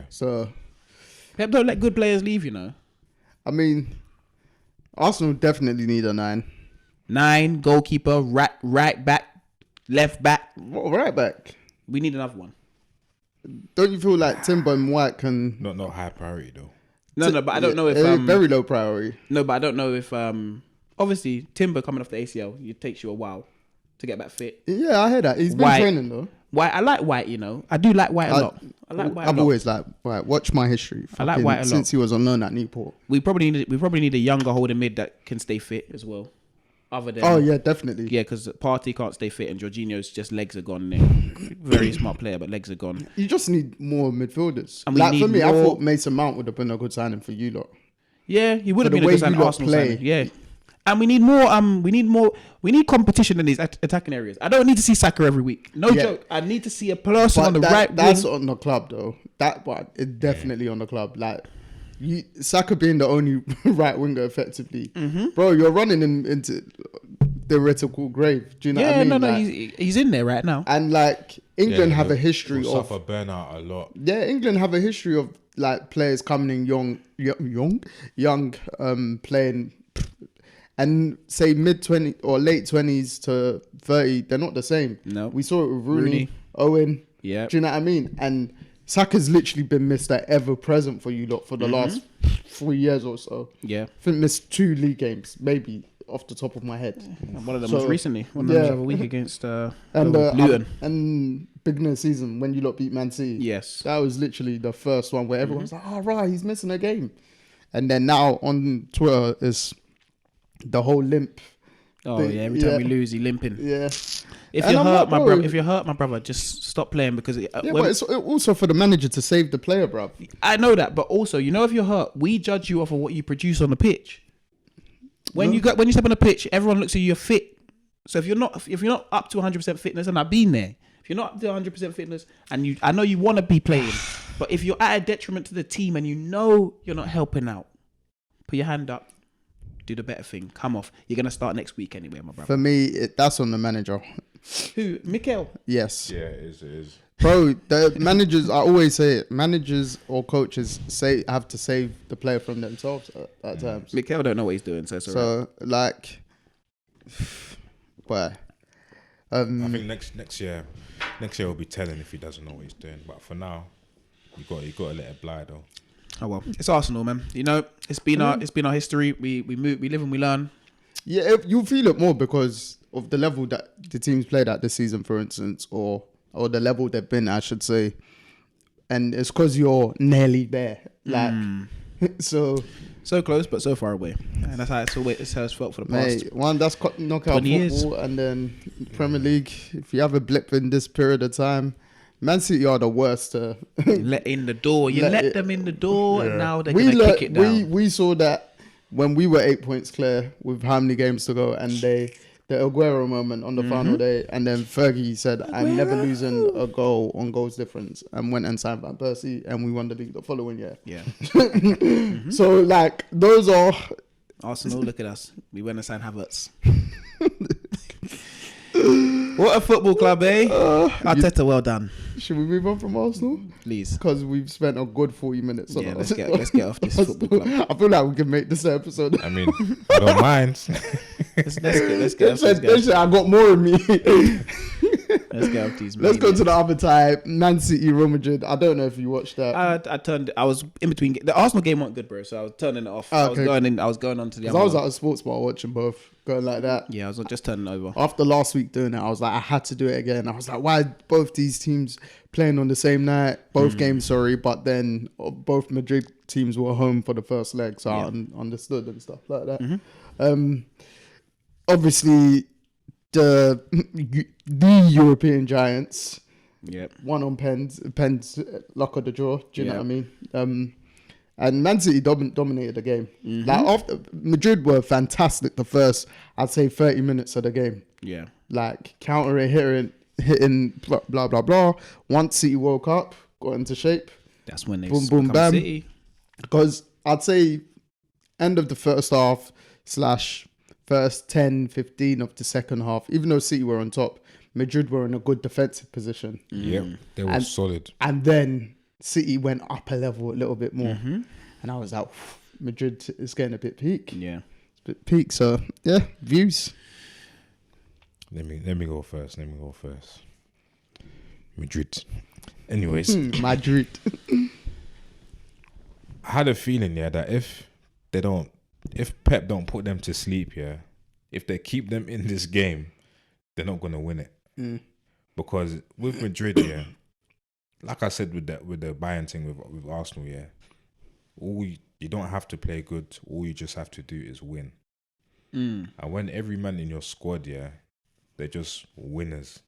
So Pep don't let good players leave. You know, I mean, Arsenal definitely need a 9. 9 goalkeeper, right back, left back. Right back. We need another one. Don't you feel like Timber and White can? Not high priority though. No, but I don't know if very low priority. No, but I don't know if obviously Timber coming off the ACL, it takes you a while to get back fit. Yeah, I heard that. He's been White. training though. White, I like White. You know, I do like White a lot. I like White. I've always liked White. Watch my history. I like Fucking White a lot. since he was on loan at Newport. We probably need a younger holding mid that can stay fit as well. Other than Oh yeah, definitely. yeah, because Partey can't stay fit and Jorginho's just legs are gone. There. Very smart player, but legs are gone. You just need more midfielders. And we Like for need me, I more- thought Mason Mount would have been a good signing for you lot. Yeah, he would have For the been a way good signing. you lot Arsenal play. signing. Yeah, and we need more. We need competition in these attacking areas. I don't need to see Saka every week. No Yeah. joke. I need to see a person But on the right that's wing. on the club though. That part is definitely on the club. Like Saka being the only right winger effectively, bro. You're running into theoretical grave. Do you know what I Yeah, mean? no, Like, he's in there right now. and like England have a history he'll of suffer burnout a lot. yeah, England have a history of like players coming in young, playing, and say mid-20s or late 20s to 30. They're not the same. No. We saw it with Rooney, Rooney. Owen. Yeah. Do you know what I mean? And Saka's literally been Mr. Ever Present for you lot for the last 3 years or so. Yeah. I think missed 2 league games, maybe off the top of my head. One of them So, was recently. One of them was yeah. the other week against And Luton. and beginning of the season when you lot beat Man City. Yes. That was literally the first one where everyone's like, oh, right, he's missing a game. And then now on Twitter is the whole limp. Oh thing. yeah, every time we lose, he limping. Yeah. If And you're I'm hurt, like, my bro, brother, if you're hurt, my brother, just stop playing because Yeah, but it's also for the manager to save the player, bruv. I know that, but also, you know, if you're hurt, we judge you off of what you produce on the pitch. When you step on the pitch, everyone looks at you, you're fit. So if you're not up to 100% fitness, and I've been there, if you're not up to 100% fitness, and I know you want to be playing, but if you're at a detriment to the team and you know you're not helping out, put your hand up, do the better thing, come off. You're gonna start next week anyway, my brother. For me, that's on the manager. Who? Mikel? Yes. Yeah, it is. Bro, the managers, I always say it, managers or coaches have to save the player from themselves at times. Mikel don't know what he's doing, so it's alright. So, like, but I think next year will be telling if he doesn't know what he's doing. But for now, you got to let it fly though. Oh well, it's Arsenal, man. You know, it's been our history. We move, we live and we learn. yeah, you feel it more because of the level that the teams played at this season, for instance, or the level they've been, I should say. And it's because you're nearly there. Like, so close, but so far away. And that's how it's felt for the past. mate, that's knockout 20 years. football, and then Premier League. If you have a blip in this period of time, Man City are the worst to Let in the door. You let them in the door, and now they're gonna kick it down. We saw that when we were 8 points clear with how many games to go, and the Aguero moment on the final day, and then Fergie said, "I'm never losing a goal on goals difference," and went and signed Van Persie, and we won the league the following year. Yeah. So like those are Arsenal, look at us. We went and signed Havertz. What a football club, eh? Arteta, well done. Should we move on from Arsenal? Please. Because we've spent a good 40 minutes on Yeah, it. let's get off this football club. I feel like we can make this episode. I mean, I don't mind. Let's get off these guys. I got more in me. Let's get off these. Let's go to the other tie. Man City, Real Madrid. I don't know if you watched that. I was in between. The Arsenal game wasn't good, bro. So I was turning it off. Oh, I was going on to the other. I was one. at a sports bar watching both, going like that. Yeah, I was just turning over. After last week doing it, I was like, I had to do it again. I was like, why both these teams playing on the same night? Both games, sorry, but then both Madrid teams were home for the first leg, so I understood and stuff like that. Obviously, the European giants. Yep. One on pens, luck of the draw. Do you know what I mean? And Man City dominated the game. Like after Madrid were fantastic the first, I'd say 30 minutes of the game. Yeah. Like countering, hitting, blah blah blah. Once City woke up, got into shape. That's when they Boom boom become bam. City. Because I'd say end of the first half / first 10, 15 of the second half, even though City were on top, Madrid were in a good defensive position. Yep, they were solid. And then City went up a level a little bit more. And I was like, Madrid is getting a bit peak. Yeah. It's a bit peak. So, yeah, views. Let me go first. Madrid. Anyways, Madrid. I had a feeling, that if Pep don't put them to sleep, if they keep them in this game, they're not gonna win it. Because with Madrid, like I said with the Bayern thing with Arsenal, you don't have to play good. All you just have to do is win. And when every man in your squad, they're just winners.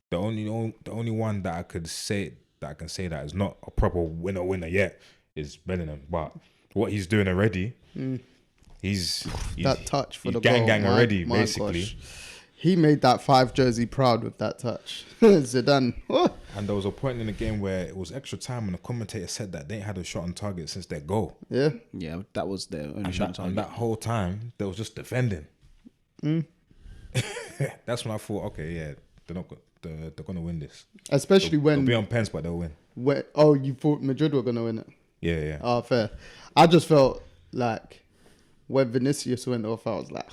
The only one that I can say that is not a proper winner yet is Bellingham. But what he's doing already, he's that touch for the gang goal. already, My basically. gosh. He made that 5 jersey proud with that touch. Zidane. Oh. And there was a point in the game where it was extra time and the commentator said that they ain't had a shot on target since their goal. Yeah. Yeah, that was their only And shot on target. that whole time, they was just defending. That's when I thought, okay, yeah, they're gonna win this. Especially They'll be on pens, but they'll win. You thought Madrid were gonna win it? Yeah. Oh, fair. I just felt like when Vinicius went off, I was like,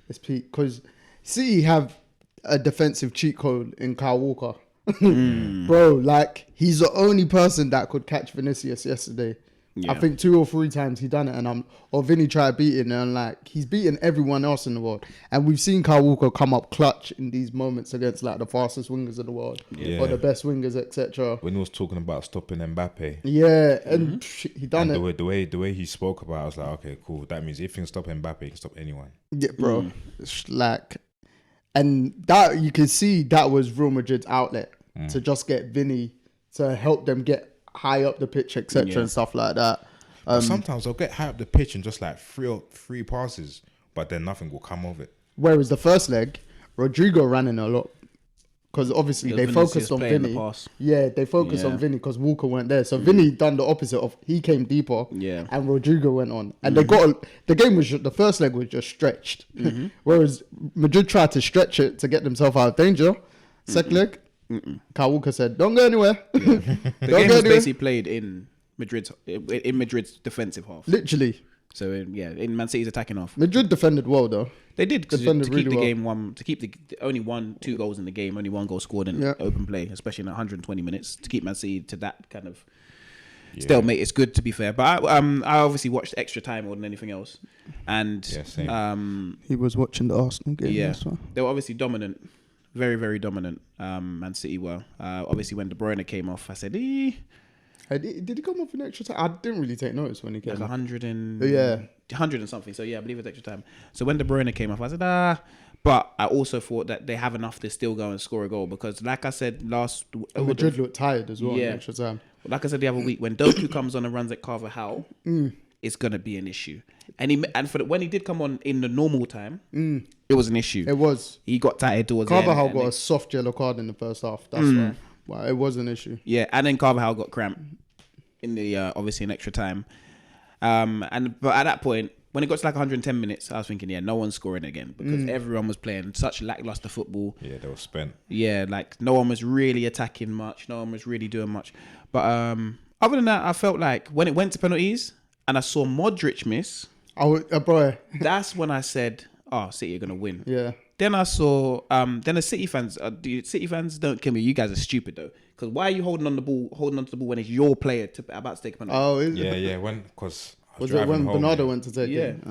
it's peak, because City have a defensive cheat code in Kyle Walker. Bro, like, he's the only person that could catch Vinicius yesterday. Yeah. I think 2 or 3 times he done it, and Vinny tried beating, and like, he's beating everyone else in the world. And we've seen Kyle Walker come up clutch in these moments against like the fastest wingers in the world, or the best wingers, etc. When he was talking about stopping Mbappe, and he done and it. the way he spoke about it, I was like, okay, cool. That means if you can stop Mbappe, you can stop anyone. Yeah, bro. It's like, and that you can see that was Real Madrid's outlet to just get Vinny to help them get high up the pitch, etc. and stuff like that. Sometimes they'll get high up the pitch and just like three passes, but then nothing will come of it. Whereas the first leg, Rodrigo ran in a lot, because obviously they focused on Vinny. Yeah, they focused on Vinny because Walker went there. So Vinny done the opposite of, he came deeper, and Rodrigo went on, and the game was the first leg was just stretched. Whereas Madrid tried to stretch it to get themselves out of danger. Second leg, Kyle Walker said, "Don't go anywhere." The game was basically played in Madrid's defensive half. Literally. So in Man City's attacking half. Madrid defended well though. They did, to Defended keep really the well. game one, to keep the only 2 goals in the game, only 1 goal scored in open play, especially in 120 minutes, to keep Man City to that kind of stalemate. It's good, to be fair, but I obviously watched extra time more than anything else, and He was watching the Arsenal game. yeah, as well. they were obviously dominant, very very dominant. Man City were obviously when De Bruyne came off, I said, Did he come off in extra time? I didn't really take notice when he came like off. 100 and 100 and something. So yeah, I believe it's extra time. So when De Bruyne came off, I said, but I also thought that they have enough to still go and score a goal, because like I said Madrid looked tired as well in extra time. Like I said the other week, when Doku comes on and runs at Carvajal, it's gonna be an issue. And when he did come on in the normal time, it was an issue. It was. He got tired towards the end. Carvajal got a soft yellow card in the first half. That's why. Well, it was an issue. Yeah, and then Carvajal got cramp in the obviously in extra time. But at that point, when it got to like 110 minutes, I was thinking, no one's scoring again, because everyone was playing such lackluster football. Yeah, they were spent. Yeah, like no one was really attacking much. No one was really doing much. But other than that, I felt like when it went to penalties and I saw Modric miss, bro. That's when I said, City are going to win. Yeah. Then I saw, then the City fans, City fans, don't kill me. You guys are stupid though. Because why are you holding onto the ball when it's your player about to take a penalty? Oh, is it? Yeah. Because was it when Bernardo went to take it?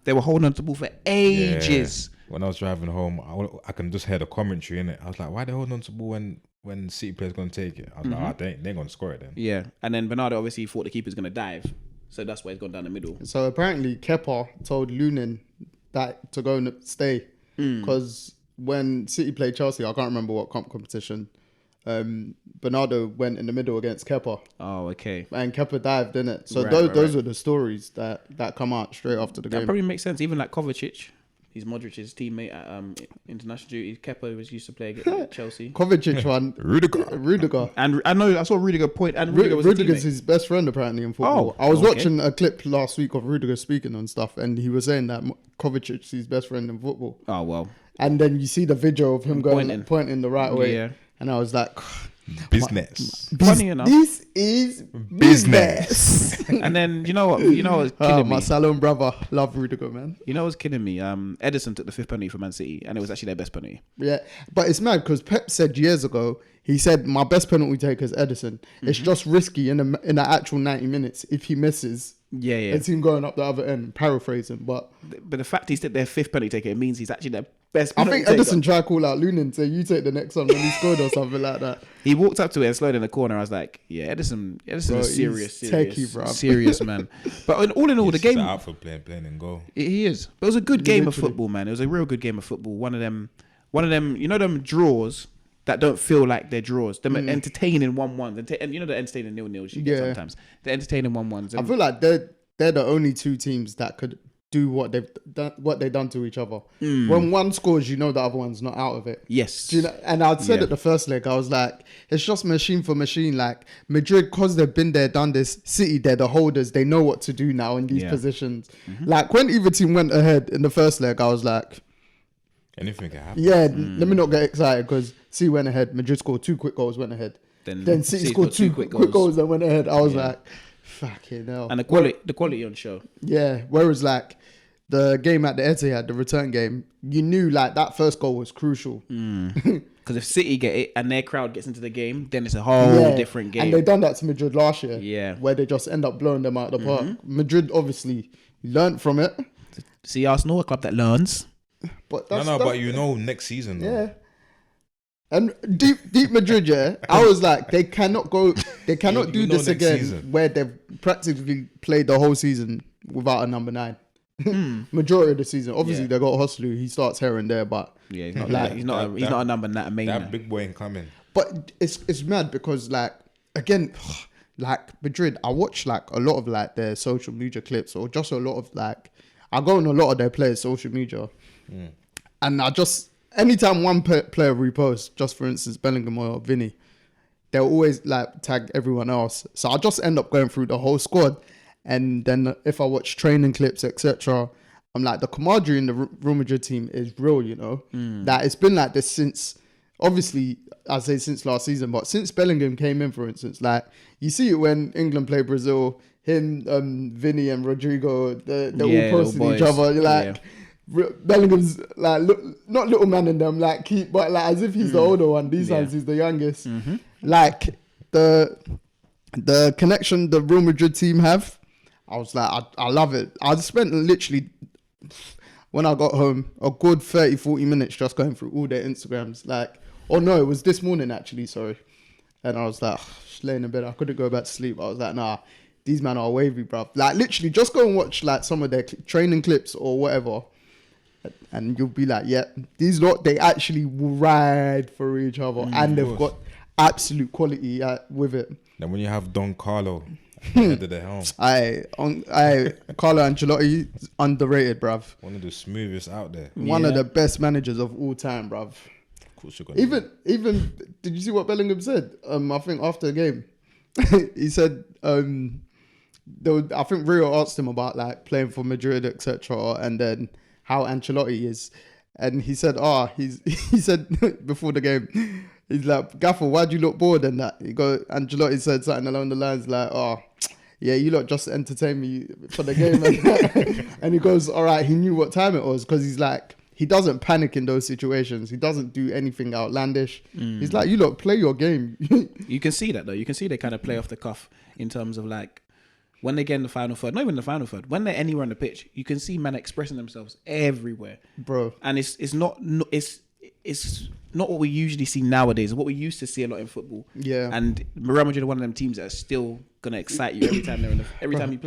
They were holding onto the ball for ages. Yeah. When I was driving home, I can just hear the commentary in it. I was like, why are they holding onto the ball when City players going to take it? I was like, they ain't going to score it then. Yeah. And then Bernardo obviously thought the keeper's going to dive. So that's why he's gone down the middle. So apparently Kepa told Lunin that to go and stay. Because when City played Chelsea, I can't remember what competition, Bernardo went in the middle against Kepa. Oh, okay. And Kepa dived, didn't it? So Right, those are the stories that come out straight after the game. That probably makes sense. Even like Kovacic, he's Modric's teammate at international duty. Kepa was used to play at Chelsea. Kovacic one. Rudiger. And I know I saw Rudiger point. And Rudiger's his best friend apparently in football. I was okay. watching a clip last week of Rudiger speaking on stuff, and he was saying that Kovacic's his best friend in football. Oh well. And then you see the video of him pointing the right way. Yeah. And I was like, business. Funny enough, this is business. And then you know what was killing me? My Salon brother, love Rudiger, man. You know what's killing me? Edison took the 5th penalty for Man City, and it was actually their best penalty. Yeah, but it's mad because Pep said years ago, he said my best penalty taker is Edison. It's just risky in the actual 90 minutes if he misses. Yeah. It's him going up the other end, paraphrasing, but the fact he's their 5th penalty taker, it means he's actually their best I penalty think taker. Edison tried to call out Lunin, say you take the next one when he scored or something like that. He walked up to it and slowed in the corner. I was like, yeah, Edison is serious techie, bro. Serious man. But all in all, the game out for playing and go. He is. But it was a good game of football, man. It was a real good game of football. One of them, you know, them draws that don't feel like they're draws. Them entertaining 1-1s, and you know the entertaining 0-0s you get sometimes. The entertaining 1-1s. I feel like they're the only two teams that could do what they've done to each other. When one scores, you know the other one's not out of it. Yes. Do you know? And I'd said it the first leg. I was like, it's just machine for machine. Like Madrid, because they've been there, done this. City, they're the holders. They know what to do now in these positions. Like when either team went ahead in the first leg, I was like, Anything can happen. Yeah, let me not get excited because City went ahead. Madrid scored 2 quick goals, went ahead. Then City City scored 2 quick goals and went ahead. I was like, fucking hell. And the quality on show. Yeah, whereas like the game at the Etihad, the return game, you knew like that first goal was crucial. Because if City get it and their crowd gets into the game, then it's a whole different game. And they done that to Madrid last year. Yeah. Where they just end up blowing them out of the park. Madrid obviously learnt from it. See, Arsenal, a club that learns. But that's, but you know next season. Though. Yeah. And deep Madrid, yeah, I was like, they cannot do this again season. where they've practically played the whole season without a number 9. Majority of the season. Obviously, they got Hoslu. He starts here and there, but Yeah, he's not Like, he's not a number that main. That big boy ain't coming. but it's mad because like again, like Madrid, I watch like a lot of like their social media clips or just a lot of like I go on a lot of their players' social media, and I just anytime one player reposts, just for instance Bellingham or Vinny, they'll always like tag everyone else. So I just end up going through the whole squad, and then if I watch training clips, etc., I'm like the camaraderie in the Real Madrid team is real. You know, that it's been like this since. Obviously, I say since last season, but since Bellingham came in, for instance, like you see it when England play Brazil, him, Vinny and Rodrigo, they're all posting each other. Like Bellingham's like not little man in them, like but like as if he's the older one. These times he's the youngest. Like the connection the Real Madrid team have, I was like, I love it. I spent literally when I got home a good 30-40 minutes just going through all their Instagrams, like. Oh no, it was this morning actually, sorry. And I was like, just laying in bed, I couldn't go back to sleep. I was like, nah, these men are wavy, bruv. Like literally just go and watch like some of their training clips or whatever. And you'll be like, yeah, these lot, they actually will ride for each other. And they've got absolute quality with it. Then when you have Don Carlo at the head of the helm. Carlo Ancelotti, underrated, bruv. One of the smoothest out there. One of the best managers of all time, bruv. Even did you see what Bellingham said? I think after the game, he said I think Rio asked him about like playing for Madrid, etc., and then how Ancelotti is, and he said, he said before the game, he's like, Gaffer, why'd you look bored and that? Ancelotti said something along the lines like, yeah, you lot just entertain me for the game, and he goes, all right, he knew what time it was because he's like. He doesn't panic in those situations. He doesn't do anything outlandish. He's like, you lot play your game. You can see that though. You can see they kind of play off the cuff in terms of like when they get in the final third, not even the final third, when they're anywhere on the pitch, you can see men expressing themselves everywhere, bro. And it's not what we usually see nowadays. What we used to see a lot in football. Yeah. And Real Madrid are one of them teams that are still gonna excite you every time every time you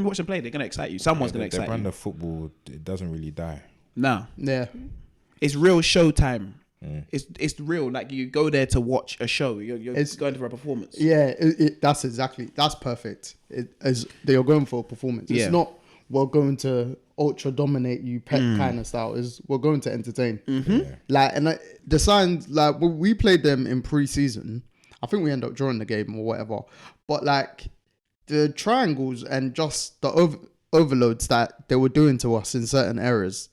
watch them play, they're gonna excite you. Someone's gonna excite you. The brand of football, it doesn't really die. No. Yeah. It's real showtime. It's real. Like you go there to watch a show. You're going for a performance. Yeah, that's perfect. They're going for a performance. It's not we're going to ultra dominate you Pep kind of style. Is we're going to entertain. Like the signs like when we played them in pre-season, I think we ended up drawing the game or whatever. But like the triangles and just the overloads that they were doing to us in certain areas.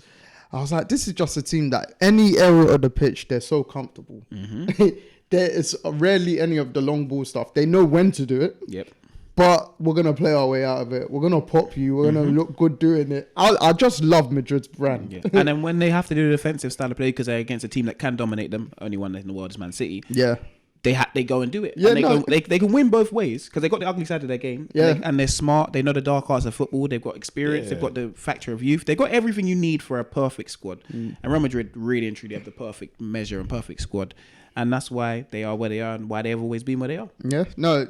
I was like, this is just a team that any area of the pitch, they're so comfortable. There is rarely any of the long ball stuff. They know when to do it. Yep. But we're going to play our way out of it. We're going to pop you. We're going to look good doing it. I just love Madrid's brand. Yeah. And then when they have to do the defensive style of play because they're against a team that can dominate them, only one in the world is Man City. Yeah. They go and do it. Yeah, and they can win both ways because they got the ugly side of their game. Yeah. And they're smart. They know the dark arts of football. They've got experience. Yeah. They've got the factor of youth. They've got everything you need for a perfect squad. And Real Madrid really and truly have the perfect measure and perfect squad. And that's why they are where they are and why they've always been where they are. Yeah. No,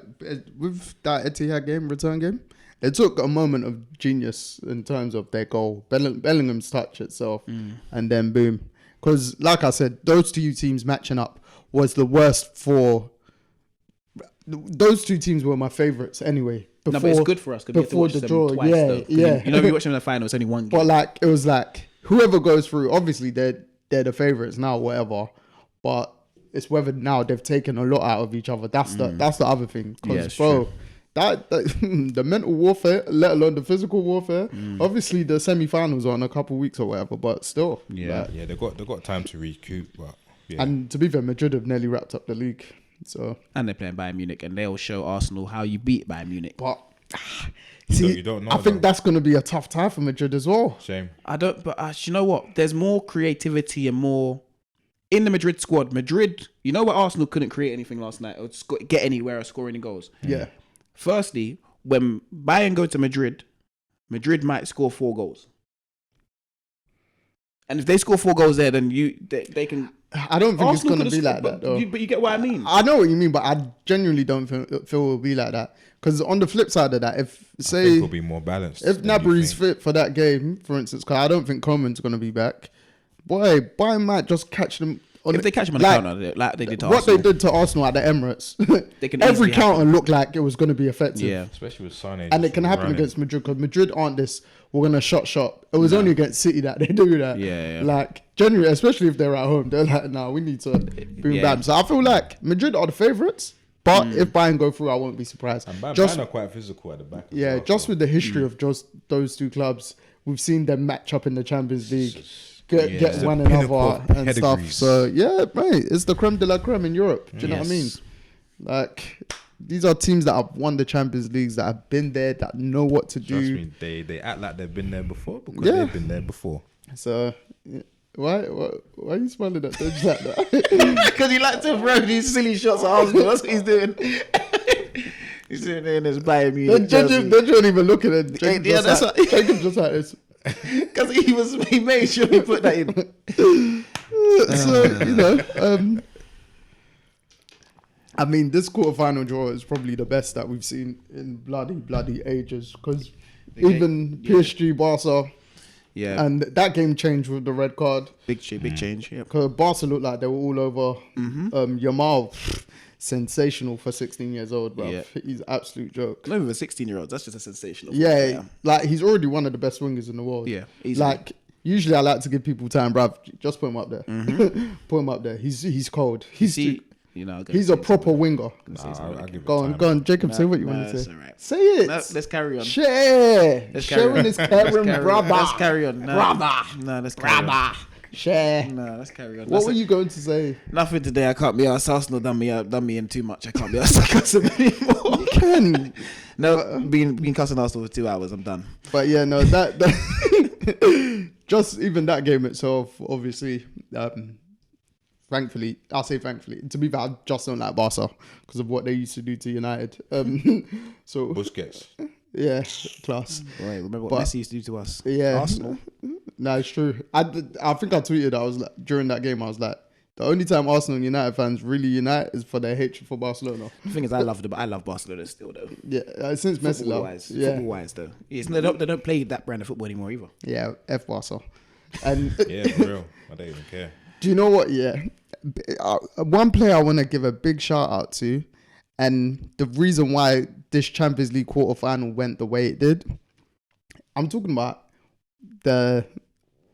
with that Etihad game, return game, it took a moment of genius in terms of their goal. Bellingham's touch itself. And then boom. Because like I said, those two teams matching up was the worst for... Those two teams were my favourites anyway. But it's good for us before the draw. Twice, yeah. You know, if you watch them in the final, it's only one game. But like, it was like whoever goes through. Obviously, they're the favourites now, whatever. But it's whether now they've taken a lot out of each other. That's the other thing. Because that the mental warfare, let alone the physical warfare. Obviously, the semi-finals are in a couple of weeks or whatever, but still. Yeah. Yeah, they got time to recoup, but yeah. And to be fair, Madrid have nearly wrapped up the league. So, And they're playing Bayern Munich, and they'll show Arsenal how you beat Bayern Munich. but you don't know, I think though. that's going to be a tough tie for Madrid as well. Shame. I don't, but you know what? There's more creativity and more in the Madrid squad. Madrid, you know what? Arsenal couldn't create anything last night or get anywhere or score any goals. Yeah. Firstly, when Bayern go to Madrid, Madrid might score 4 goals. And if they score 4 goals there, then they can. I don't think Arsenal it's going to could've be like scored, that, though. But you get what I mean. I know what you mean, but I genuinely don't feel it will be like that. Because on the flip side of that, if I think say it'll be more balanced. if than you Nabri's think. fit for that game, for instance, because I don't think Coleman's going to be back, boy, Bayern might just catch them. If they catch them on the counter, like they did to what Arsenal. they did to Arsenal at the Emirates, They can every easily counter looked like it was going to be effective. Yeah. Especially with Sané. And it just can happen running. against Madrid because Madrid aren't this. We're gonna shot. It was only against City that they do that. Yeah. Like generally, especially if they're at home, they're like, "No, we need to boom Yeah. bam." So I feel like Madrid are the favourites, but if Bayern go through, I won't be surprised. And Bayern are quite physical at the back. as Yeah, well, just so. with the history of just those two clubs, we've seen them match up in the Champions League, get It's one the pinnacle another of and stuff. pedigrees. So yeah, mate, it's the creme de la creme in Europe. Do you know what I mean? Yes. Like these are teams that have won the Champions Leagues, that have been there, that know what to Trust do. me, they act like they've been there before because Yeah. they've been there before. So yeah. Why are you smiling at Deji like that? Because he likes to throw these silly shots at Arsenal. That's what he's doing. He's doing it in his Bayern Munich jersey. They don't even look at it. Jacob Yeah, that's what- Jacob just like this. Because he made sure he put that in. So you know, I mean, this quarterfinal draw is probably the best that we've seen in bloody ages. Because even PSG, Barca, Yeah. and that game changed with the red card. Big change. Yeah. Because Barca looked like they were all over. Yamal, sensational for 16 years old, bro. Yeah. He's an absolute joke. Not even 16-year-olds. That's just a sensational. Yeah, like he's already one of the best wingers in the world. Yeah, easily. Like usually I like to give people time, bruv. Just put him up there. Put him up there. He's cold. He's he's a proper winger. I'll give it Go on, time. Jacob. Say what you want to that's say. all right. Say it. No, let's carry on. Share. Let's carry Sharing on. is caring, brother. Let's carry on. No. Brother. No, let's carry on. Brother. Share. No, let's carry on. What were you going to say? Nothing today. I can't be asked. Arsenal done me in too much. I can't be asked to cuss them anymore. You can. No, been cussing Arsenal for 2 hours. I'm done. But yeah, no, that just even that game itself, obviously, thankfully, I'll say thankfully. To be fair, I just don't like Barca because of what they used to do to United. So Busquets. yeah, class. Wait, remember what But- Messi used to do to us? Yeah, Arsenal. No, it's true. I think I tweeted. I was like, during that game, I was like, the only time Arsenal and United fans really unite is for their hatred for Barcelona. The thing is, I love Barcelona still though. Yeah, since Messi Football left. wise, Yeah, football wise though, they don't play that brand of football anymore either. yeah, F Barca. And Yeah, for real. I don't even care. do you know what? Yeah, one player I want to give a big shout out to, and the reason why this Champions League quarterfinal went the way it did. I'm talking about the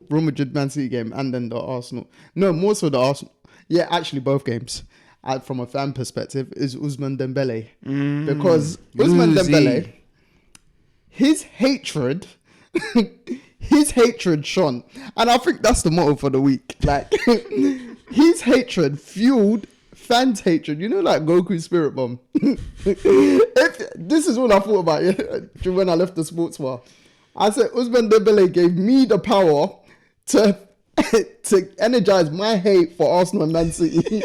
Real Madrid Man City game and then the Arsenal. No, more so the Arsenal. Yeah, actually both games. From a fan perspective, is Ousmane Dembele because Ousmane Uzi. Dembele, his hatred shone, and I think that's the motto for the week. Like his hatred fueled fans' hatred. You know, like Goku's spirit bomb. This is all I thought about when I left the sports bar. I said Ousmane Dembele gave me the power to energize my hate for Arsenal and Man City.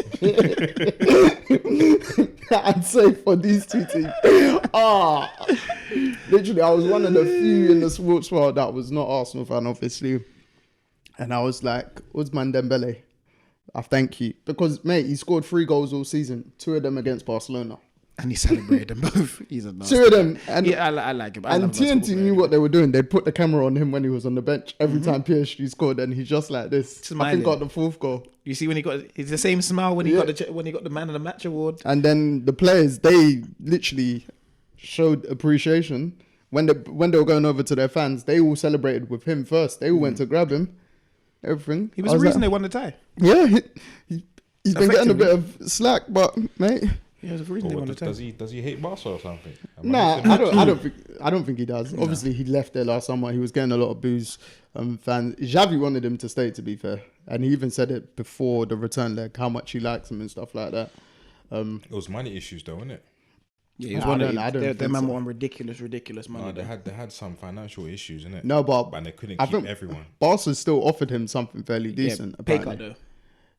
I'd say for these two teams. Literally, I was one of the few in the sports world that was not Arsenal fan, obviously. And I was like, Ousmane Dembele, I thank you. Because, mate, he scored 3 goals all season, 2 of them against Barcelona. And he celebrated them both. He's a nasty 2 of them. And yeah, I like him. I and love that TNT football knew player. what they were doing. They'd put the camera on him when he was on the bench every time PSG scored, and he's just like this. I Smiling. think got the 4th goal. You see when he got, it's the same smile when he Yeah. got the man of the match award. And then the players, they literally showed appreciation when they were going over to their fans. They all celebrated with him first. They all went to grab him. Everything. He was I the reason like, they won the tie. yeah, he's been getting a Effectively. bit of slack, but mate, Yeah, there's a reason they want to does he hate Barca or something? Nah, I don't think he does. Obviously, he left there last summer. He was getting a lot of booze. Fans. Xavi wanted him to stay, to be fair, and he even said it before the return leg how much he likes him and stuff like that. It was money issues though, wasn't it? Yeah, he was I don't their think man so. were on ridiculous money. No, they had some financial issues, innit? No, but And they couldn't I keep think everyone. Barca still offered him something fairly decent. Yeah, pay apparently. cut though.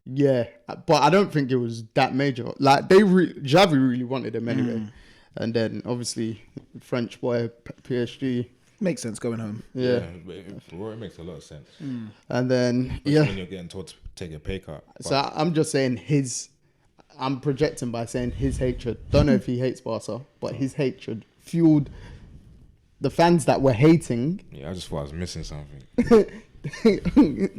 Yeah, but I don't think it was that major. Like Xavi really wanted him anyway, and then obviously French boy PSG. Makes sense going home. Yeah, But it makes a lot of sense. and then Especially when you're getting told to take a pay cut. So I'm just saying I'm projecting by saying his hatred. Don't know if he hates Barca, but his hatred fueled the fans that were hating. Yeah, I just thought I was missing something.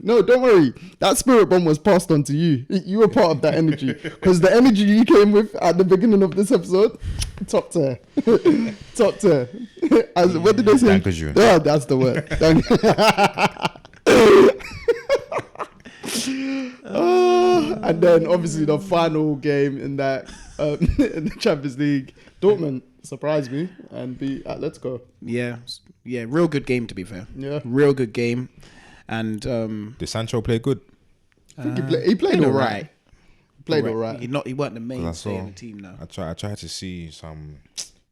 No, don't worry. That spirit bomb was passed on to you. You were part of that energy. Because the energy you came with at the beginning of this episode, top tier. Top tier. What did they say? Danke schön. Yeah, that's the word. And then obviously the final game in that in the Champions League, Dortmund surprised me and beat Atletico. Yeah, real good game to be fair. Yeah, Real good game, and Did Sancho play good? I think he played all right. Played all right. He weren't the Because I mainstay saw, in the team now. I tried to see some,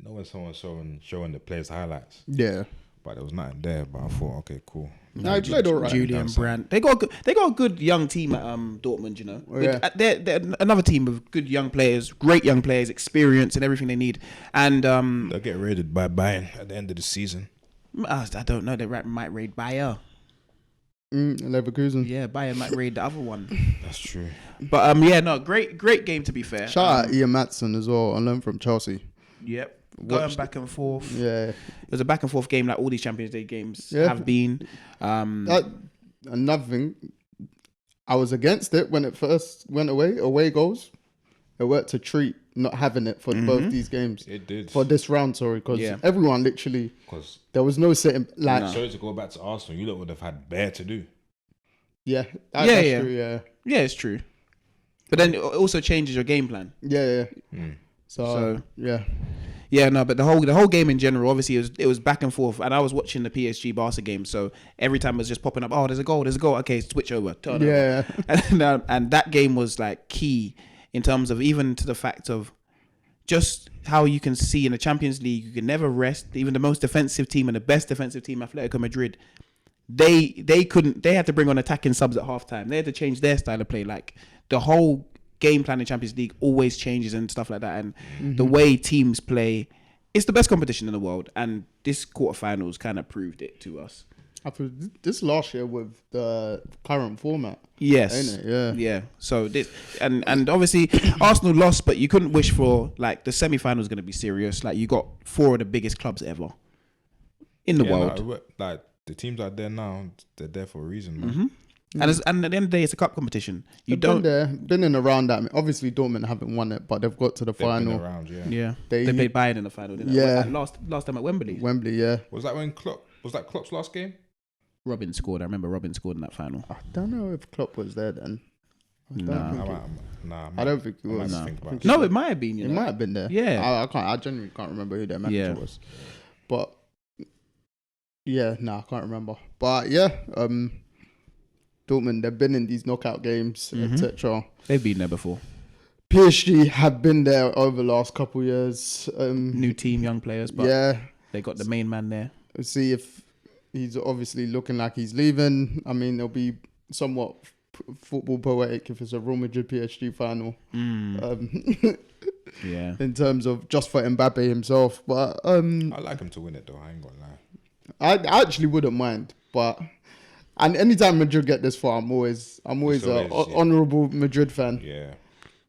when someone showing the players' highlights, Yeah. but there was nothing there. But I thought, okay, cool. No, he played all right. Julian That's Brandt. They got a good young team at Dortmund. You know, Yeah. they're another team of good young players, great young players, experience and everything they need. And They'll get raided by Bayern at the end of the season. I don't know. They might raid Bayern. Leverkusen. Yeah, Bayern might raid the other one. That's true. But great game to be fair. Shout out Ian Maatson as well. I learned from Chelsea. Yep. Going Watched back and forth. Yeah. It was a back and forth game like all these Champions League games Yeah. have been. Another thing, I was against it when it first went away goals. It worked a treat not having it for both these games. It did. For this round, sorry, because Yeah. everyone literally, Because there was no sitting, like, sorry to go back to Arsenal, you lot would have had bare to do. yeah. Yeah, That's yeah. true, yeah. Yeah, it's true. But then it also changes your game plan. Yeah. So- yeah. Yeah, no, but the whole game in general, obviously, it was back and forth, and I was watching the PSG Barca game, so every time it was just popping up. Oh, there's a goal. Okay, switch over, turn over. Yeah. And that game was like key in terms of even to the fact of just how you can see in the Champions League, you can never rest. Even the most defensive team and the best defensive team, Atletico Madrid, they couldn't. They had to bring on attacking subs at halftime. They had to change their style of play. Like the whole game plan in Champions League always changes and stuff like that. And the way teams play, it's the best competition in the world. And this quarterfinals kind of proved it to us. I feel this last year with the current format. Yes. Ain't it? Yeah. So this and obviously Arsenal lost, but you couldn't wish for like the semi-final is going to be serious. Like you got 4 of the biggest clubs ever in the world. No, like the teams out there now, they're there for a reason, man. And at the end of the day, it's a cup competition. You They've don't. been in around that. I mean, obviously, Dortmund haven't won it, but they've got to the They've been final. around, yeah. Yeah. They- They played Bayern in the final, didn't Yeah. they? Last time at Wembley. Wembley, yeah. Was that Klopp's last game? Robin scored. I remember Robin scored in that final. I don't know if Klopp was there then. Nah. I don't think he I might was. have to think about it. No, it might have been. You He know? might have been there. Yeah. I genuinely can't remember who their manager Yeah. was. But yeah, I can't remember. But yeah, Dortmund, they've been in these knockout games, etc. They've been there before. PSG have been there over the last couple years. New team, young players, but Yeah, they got the main man there. we'll see if he's obviously looking like he's leaving. I mean, it'll be somewhat football poetic if it's a Real Madrid PSG final. Yeah. In terms of just for Mbappe himself, but I like him to win it though. I ain't gonna lie. I actually wouldn't mind, but and anytime Madrid get this far, I'm always a honourable Madrid fan. Yeah.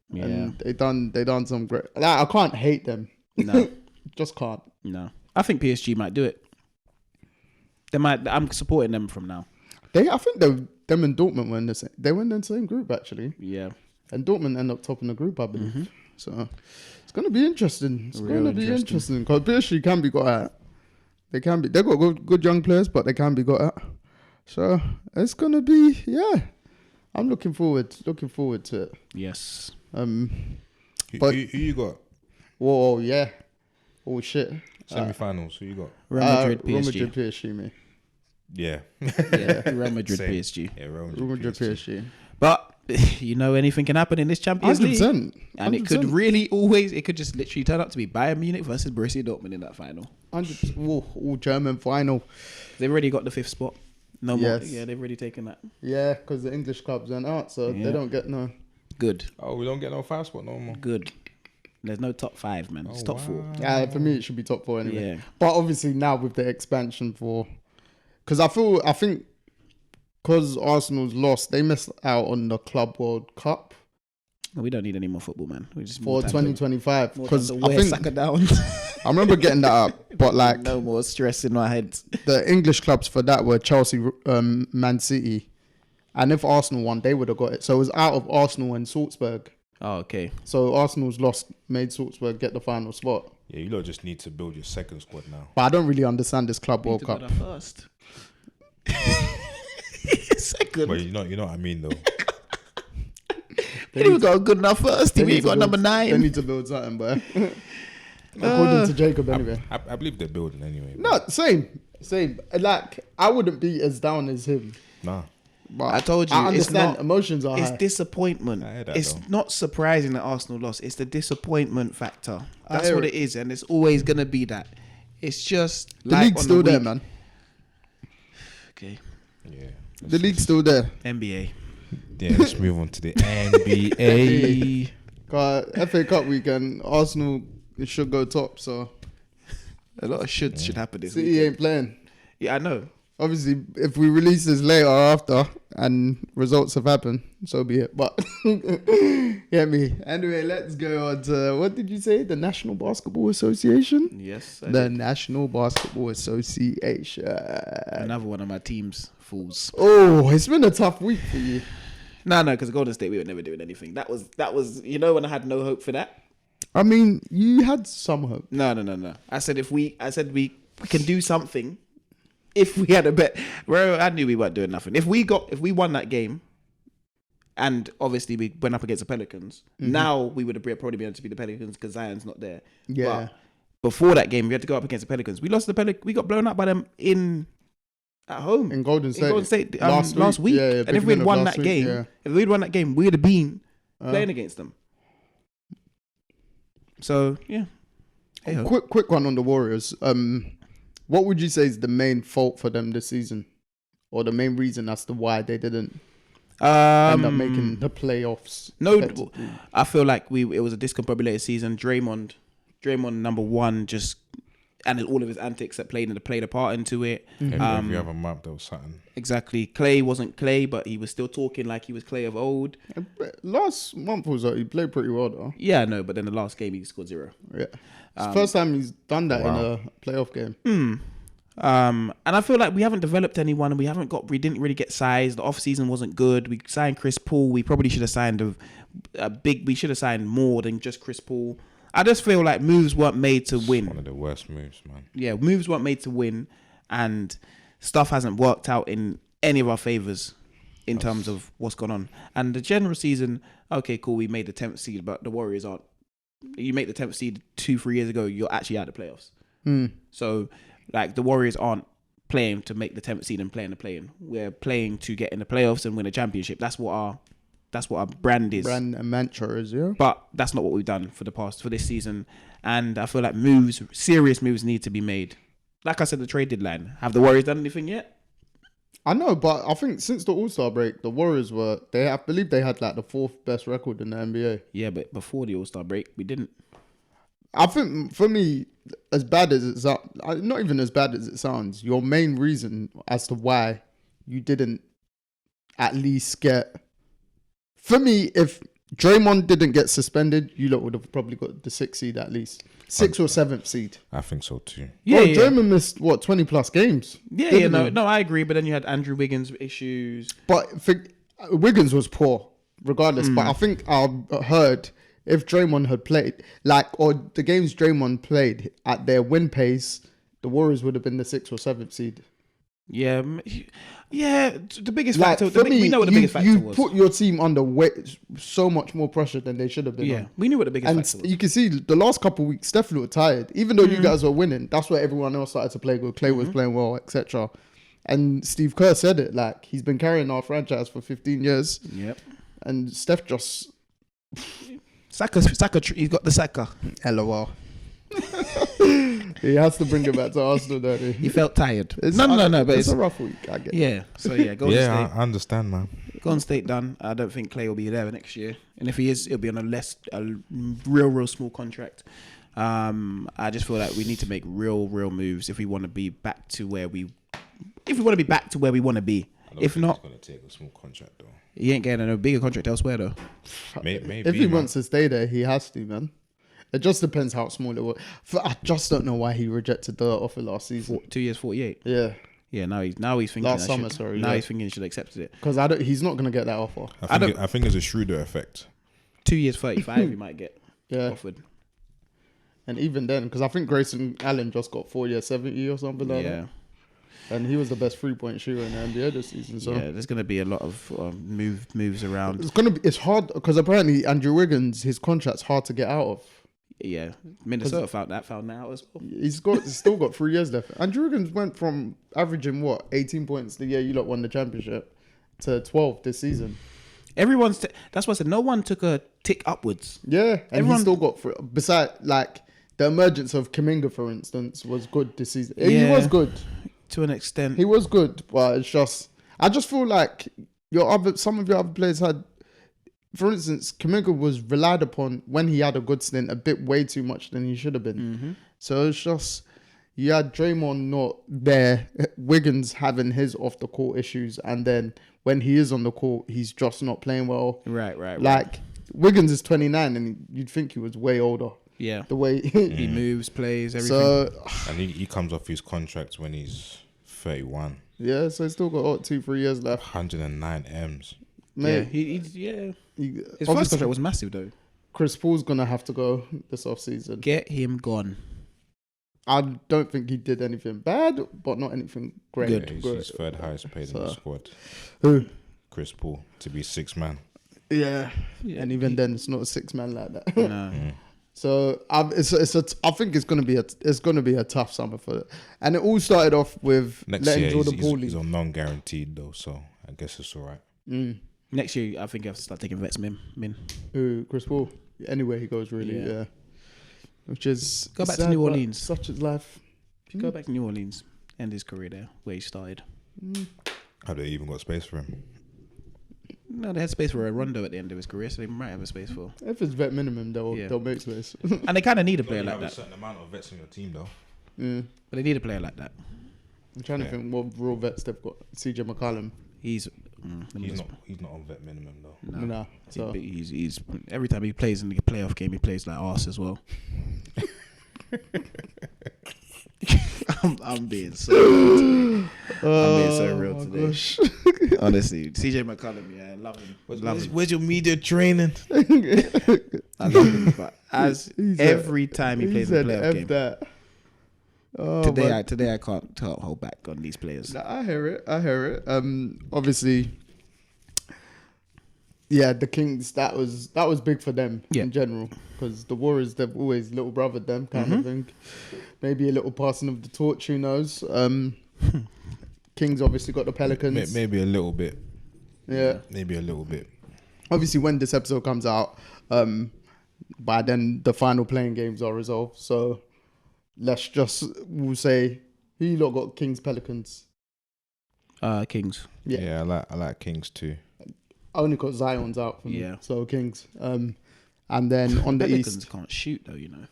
Yeah. And they done some great. Like, I can't hate them. No. Just can't. No. I think PSG might do it. They might. I'm supporting them from now. I think them and Dortmund were in the same. They were in the same group actually, Yeah. and Dortmund end up topping the group, I believe. So it's gonna be interesting. It's Real gonna be interesting. interesting because PSG can be got at. They can be. They got good young players, but they can be got at. So it's gonna be I'm looking forward to it. Yes. But Who you got Whoa, yeah. Oh shit. Semi-finals. Who you got? Real Madrid, Real PSG. Madrid, PSG, mate. Yeah. Yeah, Real Madrid, Same. PSG. Yeah, Real Real Madrid, PSG. But you know, anything can happen in this Champions League, 100%. and it could really it could just literally turn out to be Bayern Munich versus Borussia Dortmund in that final. 100%. All German final. They've already got the 5th spot. No more. Yes. Yeah, they've already taken that. Yeah, because the English clubs went out, so Yeah. they don't get no. Good, Oh, we don't get no 5 spot no more. good. There's no top 5, man. It's top 4. Yeah, for me it should be top 4 anyway. Yeah. But obviously now with the expansion because I think because Arsenal's lost, they missed out on the Club World Cup We don't need any more football, man. We just for 2025. Because I wear think Saka down. I remember getting that up, but like No more stress in our heads. the English clubs for that were Chelsea, Man City, and if Arsenal won, they would have got it. So it was out of Arsenal and Salzburg. Oh, okay. So Arsenal's lost, made Salzburg get the final spot. Yeah, you lot just need to build your second squad now. But I don't really understand this Club World Cup. First. Second. But you know what I mean though. We didn't even got good enough first. We ain't got number They 9. need to build something, but according to Jacob, anyway. I believe they're building anyway. No, same. Like I wouldn't be as down as him. Nah. But I told you, I it's understand not- emotions are It's high. disappointment. I hear that, It's though. not surprising that Arsenal lost. It's the disappointment factor. I That's hear what it. it is, and it's always gonna be that. It's just The like league's on still there, week- man. Okay, Yeah. The league's still there. NBA. Yeah, let's move on to the NBA. FA Cup weekend, Arsenal should go top, so A lot of should happen this City weekend. ain't playing. Yeah, I know. Obviously, if we release this later or after and results have happened, so be it. But get me. Anyway, let's go on to what did you say? The National Basketball Association? Yes. The National Basketball Association. Another one of my team's fools. Oh, it's been a tough week for you. No, because Golden State, we were never doing anything. That was when I had no hope for that. I mean, you had some hope. No. I said we can do something. If we had a bet, well, I knew we weren't doing nothing. If we won that game, and obviously we went up against the Pelicans, now we would have probably been able to beat the Pelicans because Zion's not there. Yeah. But before that game, we had to go up against the Pelicans. We lost the Pelicans. We got blown up by them at home In Golden State. in Golden State last week. Yeah, and if we'd beginning of won last that week, game, yeah. if we'd won that game, we'd have been playing against them. So yeah. Hey-ho. Quick one on the Warriors. What would you say is the main fault for them this season, or the main reason as to why they didn't end up making the playoffs? No, effectively? I feel like it was a discombobulated season. Draymond number one, just and all of his antics that played a part into it. If you have a map, there was something. Exactly. Clay wasn't Clay, but he was still talking like he was Clay of old. Last month was he played pretty well though. Yeah, no, but then the last game he scored 0. Yeah, it's the first time he's done that in a playoff game. And I feel like we haven't developed anyone, and we didn't really get size. The off season wasn't good. We signed Chris Paul. We probably should have signed we should have signed more than just Chris Paul. I just feel like moves weren't made to win. One of the worst moves, man. Yeah, moves weren't made to win, and stuff hasn't worked out in any of our favors in terms of what's gone on. And the general season, okay, cool, we made the 10th seed, but the Warriors aren't. You make the 10th seed 2-3 years ago, you're actually out of the playoffs. So, like, the Warriors aren't playing to make the 10th seed and play in the play-in. We're playing to get in the playoffs and win a championship. That's what our brand is. Brand and mantra is, yeah. But that's not what we've done for this season. And I feel like serious moves need to be made. Like I said, the trade deadline. Have the Warriors done anything yet? I know, but I think since the All-Star break, the Warriors I believe they had like the 4th best record in the NBA. Yeah, but before the All-Star break, we didn't. I think for me, as bad as it sounds, not even as bad as it sounds, your main reason as to why you didn't at least get, for me, if Draymond didn't get suspended, you lot would have probably got the 6th seed at least. 6th or 7th seed. I think so too. Yeah, Draymond missed 20 plus games. No, I agree. But then you had Andrew Wiggins issues. But Wiggins was poor, regardless. But I think I heard if Draymond had played, or the games Draymond played at their win pace, the Warriors would have been the 6th or 7th seed. Yeah, the biggest Like, factor. for me, we know what the biggest factor you was. put your team under so much more pressure than they should have been. Yeah, on. we knew what the biggest And factor was. you can see the last couple of weeks, Steph looked tired. Even though you guys were winning, that's where everyone else started to play good. Clay was playing well, etc. And Steve Kerr said it, like, he's been carrying our franchise for 15 years. Yep. And Steph just... Saka, he's got the Saka. LOL. He has to bring it back to Arsenal, don't he? He felt tired. It's No, but it's a rough week, I get. yeah. So yeah, Golden Yeah, State. I understand, man. Golden State done. I don't think Clay will be there next year, and if he is, it'll be on a real small contract. I just feel like we need to make real moves if we want to be back to where we want to be. If not, he's gonna take a small contract though. he ain't getting a bigger contract elsewhere though. Maybe If he man. wants to stay there, he has to, man. It just depends how small it was. I just don't know why he rejected the offer last season. 2 years, 48. Yeah, Yeah, now he's thinking Last summer, sorry, Now yeah. he's thinking he should have accepted it. because he's not gonna get that offer. I think it's a Schroeder effect. 2 years, 35. He might get Yeah, offered. and even then, because I think Grayson Allen just got 4 years 70 or something like Yeah. that, and he was the best 3-point shooter in the NBA this season. So Yeah, there's gonna be a lot of moves around. it's hard because apparently Andrew Wiggins, his contract's hard to get out of. Yeah, Minnesota found that out as well. He's still got 3 years left. Andrew Wiggins went from averaging 18 points the year you lot won the championship to 12 this season. That's why I said no one took a tick upwards. Yeah, and Everyone- he still got besides like the emergence of Kuminga, for instance, was good this season. He Yeah. was good. To an extent. He was good, but it's just I just feel like some of your other players had, for instance, Kuminga was relied upon when he had a good stint a bit way too much than he should have been. Mm-hmm. So it's just you had Draymond not there, Wiggins having his off the court issues, and then when he is on the court, he's just not playing well. Right. Like Wiggins is 29, and you'd think he was way older. Yeah. The way He moves, plays, everything. so And he comes off his contract when he's 31. yeah, so he's still got 2-3 years left. 109 M's. Mate, His obviously, first contract was massive though. Chris Paul's gonna have to go this off season. Get him gone. I don't think he did anything bad, but not anything great. Good. Yeah, he's third highest paid in the So- squad. Who? Chris Paul to be 6th man. Yeah. And even then, it's not a 6-man like that. No. So I think it's gonna be a tough summer for it. And it all started off with Next letting year Jordan Poole he's leave. on non-guaranteed though, so I guess it's all right. Next year, I think I have to start taking vets min. Who? Chris Paul. Anywhere he goes, really. Yeah. Yeah. Which is Go back to sad, New but Orleans. Such is life. Go back to New Orleans, end his career there, where he started. Have they even got space for him? No, they had space for a Rondo at the end of his career, so they might have a space for. If it's vet minimum, they'll Yeah. they'll make space. And they kind of need a player like that. certain amount of vets on your team though. Yeah. But they need a player like that. I'm trying to think what real vets they've got. CJ McCollum. He's He's not on vet minimum though. Nah. So he's every time he plays in the playoff game, he plays like arse as well. I'm being so real. I'm being so real today. gosh. Honestly, CJ McCollum, yeah, I love him. Love him. Where's your media training? I love him. But as He said- every time he plays in a said playoff F game, that. Oh, today I can't hold back on these players. Nah, I hear it. Obviously, yeah, the Kings. That was big for them Yeah. in general because the Warriors, they've always little brothered them kind of thing. Maybe a little passing of the torch. Who knows? Kings obviously got the Pelicans. Maybe a little bit. Yeah. Maybe a little bit. Obviously, when this episode comes out, by then the final playing games are resolved. So we'll say who you lot got Kings Pelicans. Kings. Yeah. Yeah, I like Kings too. Only because Zion's out for me. Yeah. So Kings. And then on the Pelicans East. can't shoot though, you know.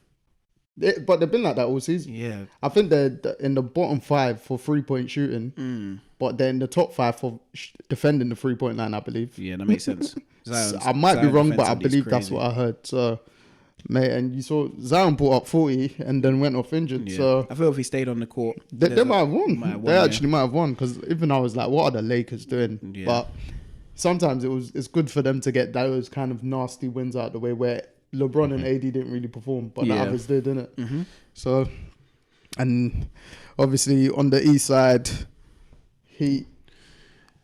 But they've been like that all season. Yeah. I think they're in the bottom 5 for 3-point shooting, but they're in the top 5 for defending the 3-point line, I believe. Yeah, that makes sense. I might be wrong, but I believe that's what I heard. So, mate, and you saw Zion brought up 40 and then went off injured. Yeah. So I feel if he stayed on the court, they might have won. might have They won, actually might have won because even I was like, what are the Lakers doing? Yeah. But sometimes it's good for them to get those kind of nasty wins out the way where LeBron and AD didn't really perform, but the Yeah. others did, didn't it? So, and obviously on the East side, Heat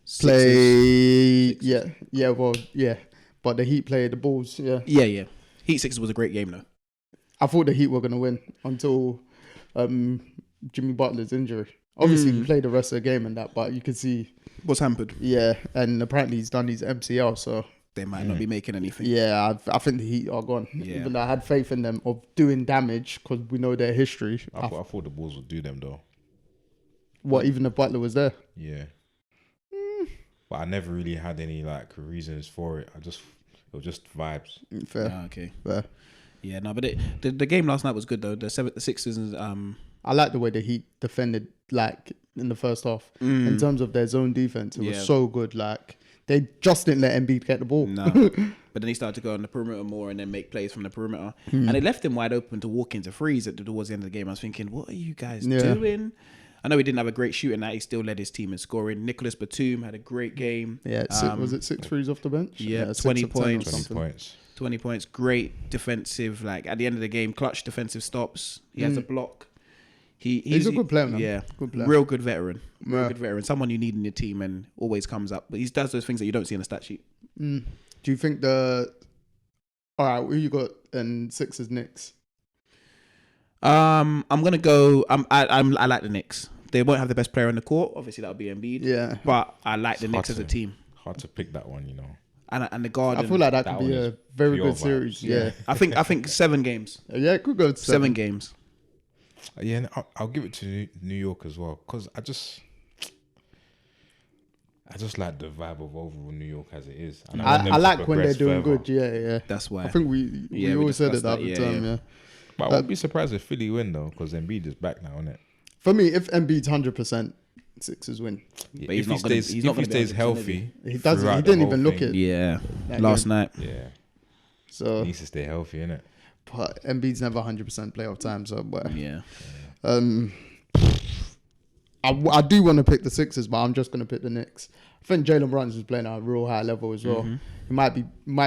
Sixers. play. Yeah. But the Heat play the Bulls. Yeah. Yeah. Heat Sixers was a great game though. I thought the Heat were gonna win until Jimmy Butler's injury. Obviously, he played the rest of the game and that, but you could see Was hampered. Yeah, and apparently he's done his MCL, so They might not be making anything. yeah, I think the Heat are gone. Yeah. Even though I had faith in them of doing damage because we know their history. I thought the Bulls would do them though. What, even if Butler was there? Yeah. But I never really had any like reasons for it. It was just vibes. Fair. Ah, okay. Fair. Yeah, no, but the game last night was good though. The Sixers, I like the way the Heat defended, like in the first half, in terms of their zone defense. It was so good. Like they just didn't let Embiid get the ball. No, but then he started to go on the perimeter more and then make plays from the perimeter, and it left him wide open to walk into threes towards the end of the game. I was thinking, what are you guys doing? I know he didn't have a great shooting night. He still led his team in scoring. Nicholas Batum had a great game. Yeah, was it 6 threes off the bench? Yeah, 6 20 of 10 or points. something. 20 points. Great defensive. Like at the end of the game, clutch defensive stops. He has a block. He's a good player, man. Yeah, good player. Real good veteran. Real Yeah. good veteran. Someone you need in your team and always comes up. But he does those things that you don't see in the stat sheet. Do you think all right, who you got in Sixers Knicks? I'm gonna go. I like the Knicks. They won't have the best player on the court. Obviously, that'll be Embiid. Yeah. But I like the It's Knicks hard as a to- team. Hard to pick that one, you know. And the guard. I feel like that that could be one a is very pure good series. vibes. Yeah. I think 7 games. Yeah, it could go to 7 games. Yeah, and I'll give it to New York as well because I just like the vibe of overall New York as it is. And want them I to like when they're progress doing further. good. Yeah. That's why. I think we we always said it discussed the that. other time. Yeah. But I won't be surprised if Philly win though because Embiid is back now, isn't it? For me, if Embiid's 100%, Sixers win. But If he stays healthy, He doesn't. throughout He the didn't whole even look thing, it. Yeah. That Last game. night. Yeah, So, he needs to stay healthy, innit? but Embiid's never 100% playoff time. So, but, Yeah. I do want to pick the Sixers, but I'm just going to pick the Knicks. I think Jalen Brunson's playing at a real high level as well. He might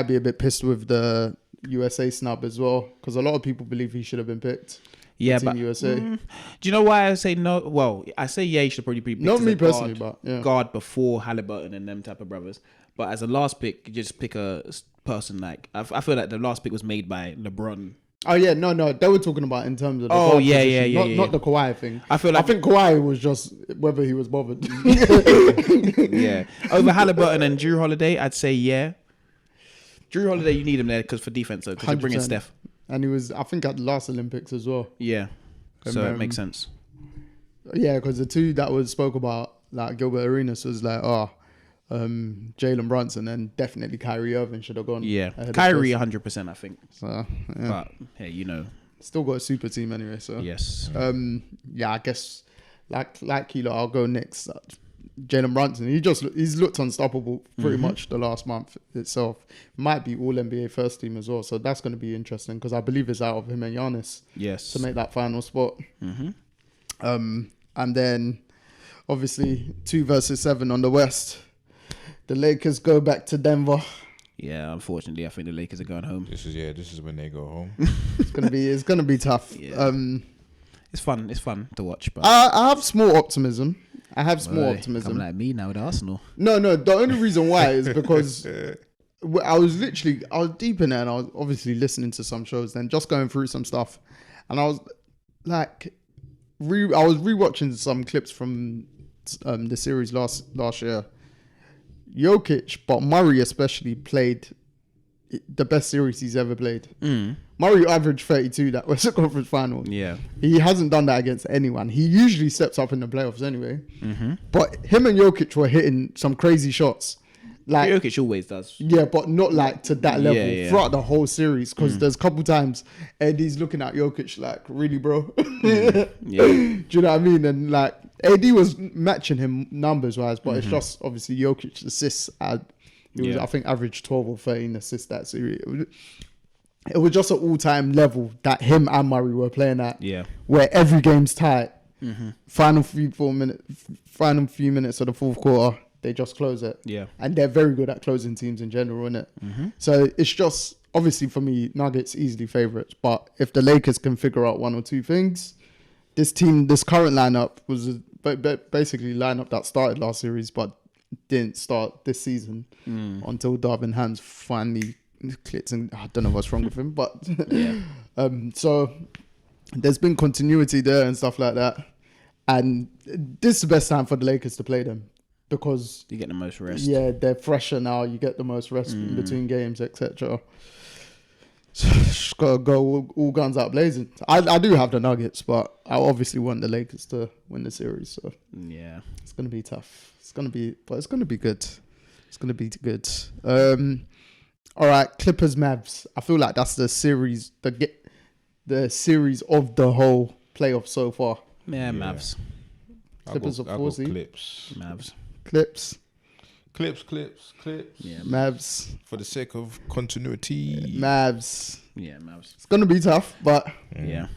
be a bit pissed with the USA snub as well because a lot of people believe he should have been picked. Yeah, Team but USA. do you know why I say no? Well, I say yeah, he should probably be picked Not as me a personally, guard, but yeah. guard before Halliburton and them type of brothers. But as a last pick, you just pick a person like I feel like the last pick was made by LeBron. Oh yeah, no, they were talking about in terms of the Oh, guard yeah, position, yeah, not the Kawhi thing. I feel I like think Kawhi was just whether he was bothered. yeah, over Halliburton and Drew Holiday, I'd say yeah. Drew Holiday, you need him there because for defense, though, because you're bringing 100%. Steph. And he was, I think, at the last Olympics as well. Yeah, so it makes sense. Yeah, because the two that was spoke about, like Gilbert Arenas, was like, Jalen Brunson, and definitely Kyrie Irving should have gone. Yeah, ahead of Kyrie, this. 100%, I think. So, yeah. But hey, you know, Still got a super team anyway. So yes. yeah, I guess like Kilo, I'll go next. Jalen Brunson, he's looked unstoppable pretty much the last month itself. Might be all NBA first team as well, so that's going to be interesting because I believe it's out of him and Giannis Yes. to make that final spot. And then obviously 2 versus 7 on the West. The Lakers go back to Denver. Yeah, unfortunately, I think the Lakers are going home. This is when they go home. It's gonna be tough. Yeah. It's fun to watch, but I have small optimism. Come like me now with Arsenal. No. The only reason why is because I was deep in it, and I was obviously listening to some shows, then just going through some stuff, and I was like, I was rewatching some clips from the series last year. Jokic, but Murray especially played the best series he's ever played. Murray averaged 32 that Western Conference final. Yeah. He hasn't done that against anyone. He usually steps up in the playoffs anyway. But him and Jokic were hitting some crazy shots. Like Jokic always does. yeah, but not like to that level Yeah. throughout the whole series. Because there's a couple times Eddie's looking at Jokic like, really, bro? Yeah. Do you know what I mean? And like AD was matching him numbers wise, but it's just obviously Jokic's assists. He was, I think, averaged 12 or 13 assists that series. It was just an all-time level that him and Murray were playing at. Yeah. Where every game's tight. Final few minutes of the fourth quarter, they just close it. Yeah. And they're very good at closing teams in general, innit? So it's just, obviously for me, Nuggets easily favourites. But if the Lakers can figure out one or two things, this current lineup was but basically lineup that started last series, but didn't start this season until Darvin Ham's finally clicked. And I don't know what's wrong with him, but so there's been continuity there and stuff like that. And this is the best time for the Lakers to play them because You get the most rest. yeah, they're fresher now. You get the most rest in between games, etc. Just gotta go all guns out blazing. I do have the Nuggets, but I obviously want the Lakers to win the series. So Yeah. it's gonna be tough. It's gonna be good. It's gonna be good. All right, Clippers Mavs. I feel like that's the series, the series of the whole playoff so far. Yeah, Mavs. Clippers of I 4 got seed. Clips. Mavs. Clips. Yeah. Mavs. For the sake of continuity. Mavs. Yeah, Mavs. It's gonna be tough, but Yeah.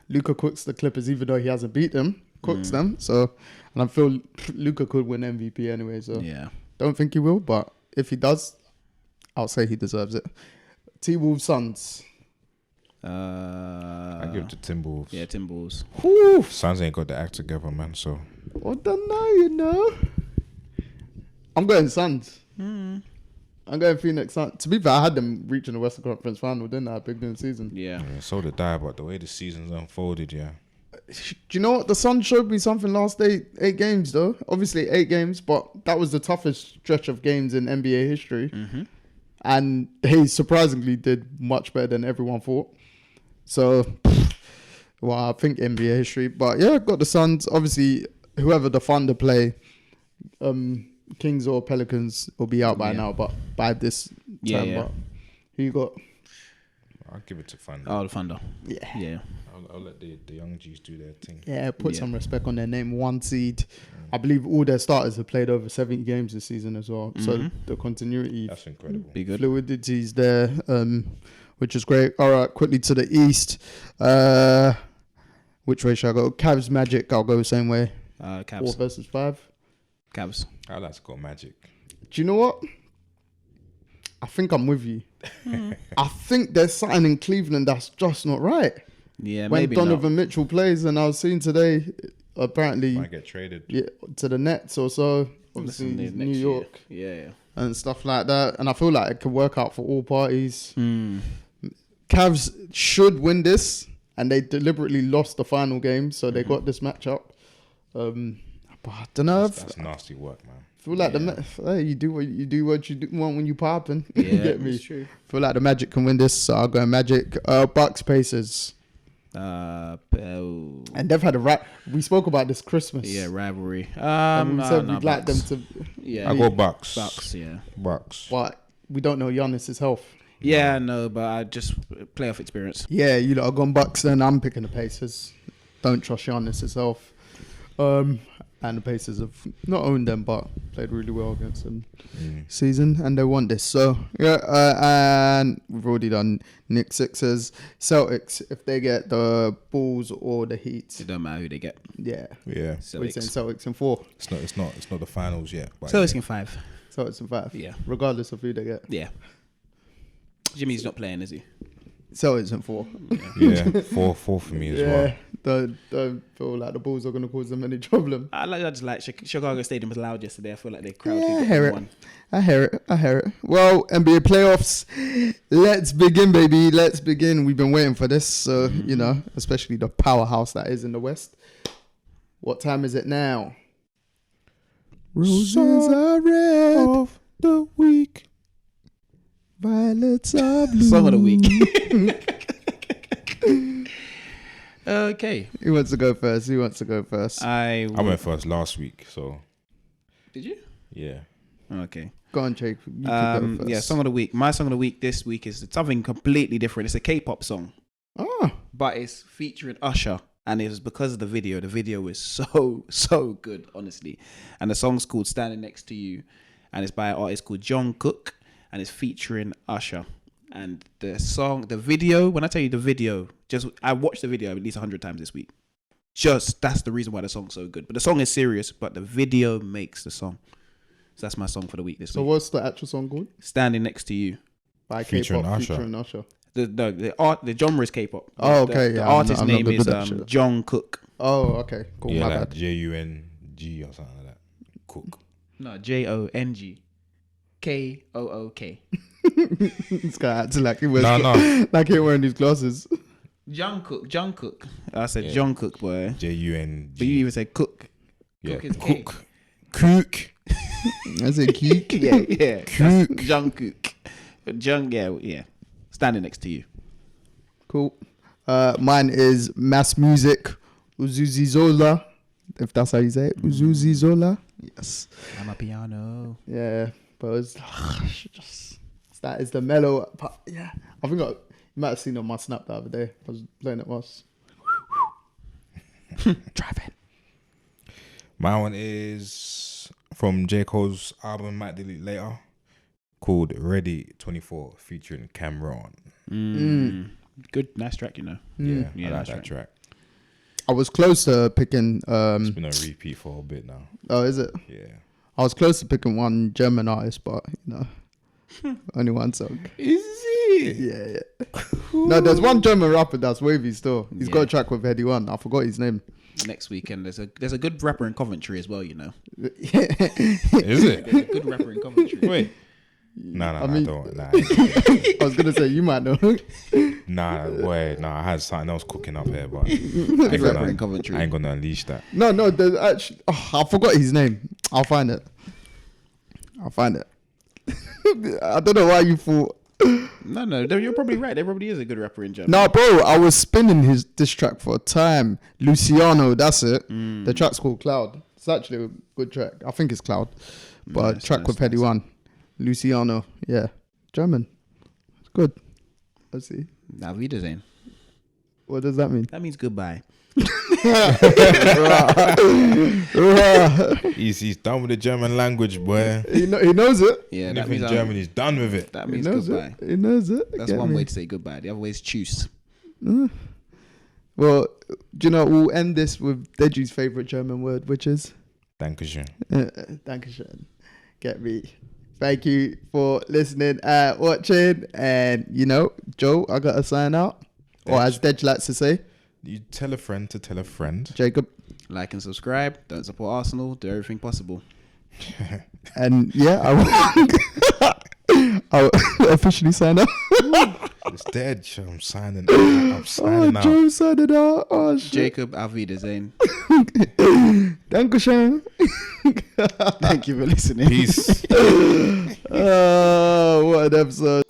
Luka cooks the Clippers, even though he hasn't beat them. Cooks them. So, and I feel Luka could win MVP anyway. So, Yeah. don't think he will, but if he does, I'll say he deserves it. T-Wolves Suns. I give it to Timberwolves. Yeah, Timberwolves. Whew. Suns ain't got the act together, man. So I don't know, you know. I'm going Suns. I'm going Phoenix Suns. To be fair, I had them reaching the Western Conference Final, didn't I? Big in the season. Yeah. yeah, so did I. But the way the season's unfolded, yeah. Do you know what? The Suns showed me something last eight games, though. Obviously, 8 games, but that was the toughest stretch of games in NBA history. And he surprisingly did much better than everyone thought. So, well, I think NBA history. But yeah, got the Suns. Obviously, whoever the Thunder play, Kings or Pelicans will be out by now, but by this time. Yeah. But who you got? I'll give it to Thunder. Oh, the Thunder. Yeah. Yeah. I'll let the young G's do their thing. Yeah, put Yeah. some respect on their name. 1 seed. I believe all their starters have played over 70 games this season as well. So the continuity, That's incredible. Be good. fluidity is there, which is great. All right, quickly to the East. Which way should I go? Cavs Magic, I'll go the same way. 4 Cavs. versus 5. Cavs. I like to go Magic. Do you know what? I think I'm with you. I think there's something in Cleveland that's just not right. Yeah, When maybe Donovan not. Mitchell plays, and I was seeing today, apparently, Might get traded. yeah, to the Nets or so. Obviously, Listen, it's next New year. York Yeah. and stuff like that. And I feel like it could work out for all parties. Mm. Cavs should win this, and they deliberately lost the final game, so they got this matchup. But I don't know. That's nasty work, man. I feel like Yeah. hey, you do what you want when you popping. Yeah, You get me? it's true. Feel like the Magic can win this, so I'll go Magic. Bucks Pacers, and they've had we spoke about this Christmas. yeah, rivalry. And we said we'd like them Bucks. to, Yeah, I go Bucks. Bucks. Yeah. Bucks. but we don't know Giannis's health. Yeah, no, but I just playoff experience. Yeah, you lot are gone Bucks, then I'm picking the Pacers. Don't trust Giannis health. And the Pacers have not owned them, but played really well against them season, and they won this. So yeah, and we've already done Knicks, Sixers, Celtics. If they get the Bulls or the Heat, It don't matter who they get. yeah. Yeah. What are you saying? Celtics. Celtics in 4, It's not the finals yet. But Celtics in 5. Celtics in 5. Yeah. Regardless of who they get, Yeah. Jimmy's not playing, is he? Celtics in 4. yeah, 4 for me as well. Don't feel like the Bulls are going to cause them any problem. I just like Chicago Stadium was loud yesterday. I feel like they crowd. Yeah, I people hear it. won. I hear it. Well, NBA playoffs. Let's begin, baby. Let's begin. We've been waiting for this. So, you know, especially the powerhouse that is in the West. What time is it now? Roses are red. Of the week. Violets are blue. Song of the week. Okay. Who wants to go first? I went first last week, so Did you? yeah. Okay. Go on, Jake. You can go first. Yeah, song of the week. My song of the week this week is something completely different. It's a K-pop song, Oh, but it's featuring Usher, and it was because of the video. The video is so good, honestly. And the song's called "Standing Next to You," and it's by an artist called John Cook, and it's featuring Usher. And the song, the video. When I tell you the video, I watched the video at least 100 times this week. That's the reason why the song's so good. But the song is serious, but the video makes the song. So that's my song for the week this so week. what's the actual song called? Standing Next to You. By Featuring K-pop, Usher. featuring Usher. The genre is K-pop. Oh, okay, The yeah, artist I'm not name good is with that shit. John Cook. Oh, okay. Cool. Yeah, My like bad. Jung or something like that. Cook. No, JONG. KOOK. This guy acting like he wears No. like he wearing these glasses. Jungkook. I said Jungkook, boy. JUNG. But you even said cook. Yeah, Cook is K. Cook. I said geek. Yeah. Cook. Jungkook. Yeah. Standing next to you. Cool. Mine is Mass Music, Uzuzi Zola. If that's how you say it, Uzuzi Zola. Yes. I'm a piano. Yeah, but it's just that is the mellow part. Yeah, I think you might have seen it on my snap the other day. I was playing it once. Driving. My one is from J. Cole's album Might Delete Later, called Ready 24 featuring Cameron. Good, nice track, you know. Yeah, Yeah, I like that's that right. track. I was close to picking. It's been a repeat for a bit now. Oh, is it? Yeah. I was close to picking one German artist, but you know, only one song. Is it? Yeah. No, there's one German rapper that's wavy still. He's got Yeah. a track with Heady One. I forgot his name. Next weekend, there's a good rapper in Coventry as well, you know. Is it? There's a good rapper in Coventry. Wait. No, I mean- I don't. Nah, I was gonna say you might know. I had something else cooking up here, but Good rapper in Coventry. I ain't gonna unleash that. No, there's actually. Oh, I forgot his name. I'll find it. I don't know why you thought. No, you're probably right. There probably is a good rapper in Germany. No, bro, I was spinning this track for a time. Luciano, that's it. The track's called Cloud. It's actually a good track. I think it's Cloud, but track with Heady One. Luciano, yeah, German. It's good. Let's see. Auf Wiedersehen. What does that mean? That means goodbye. He's done with the German language, boy. He knows it. Yeah, that Anything means German, he's done with it. that He means knows goodbye. it. He knows it. That's Get one me? way to say goodbye. The other way is choose. Well, do you know, we'll end this with Deji's favorite German word, which is Dankeschön. Dankeschön. Get me. Thank you for listening and watching. And, you know, Joe, I got to sign out. Or as Dej likes to say, You tell a friend to tell a friend. Jacob. Like and subscribe. Don't support Arsenal. Do everything possible. And yeah, I'll officially sign out. It's dead. I'm signing out. I'm signing out. Joe signed it out. Oh, shit. Jacob, Auf Wiedersehen. Dankeschön. Thank you for listening. Peace. Oh, what an episode.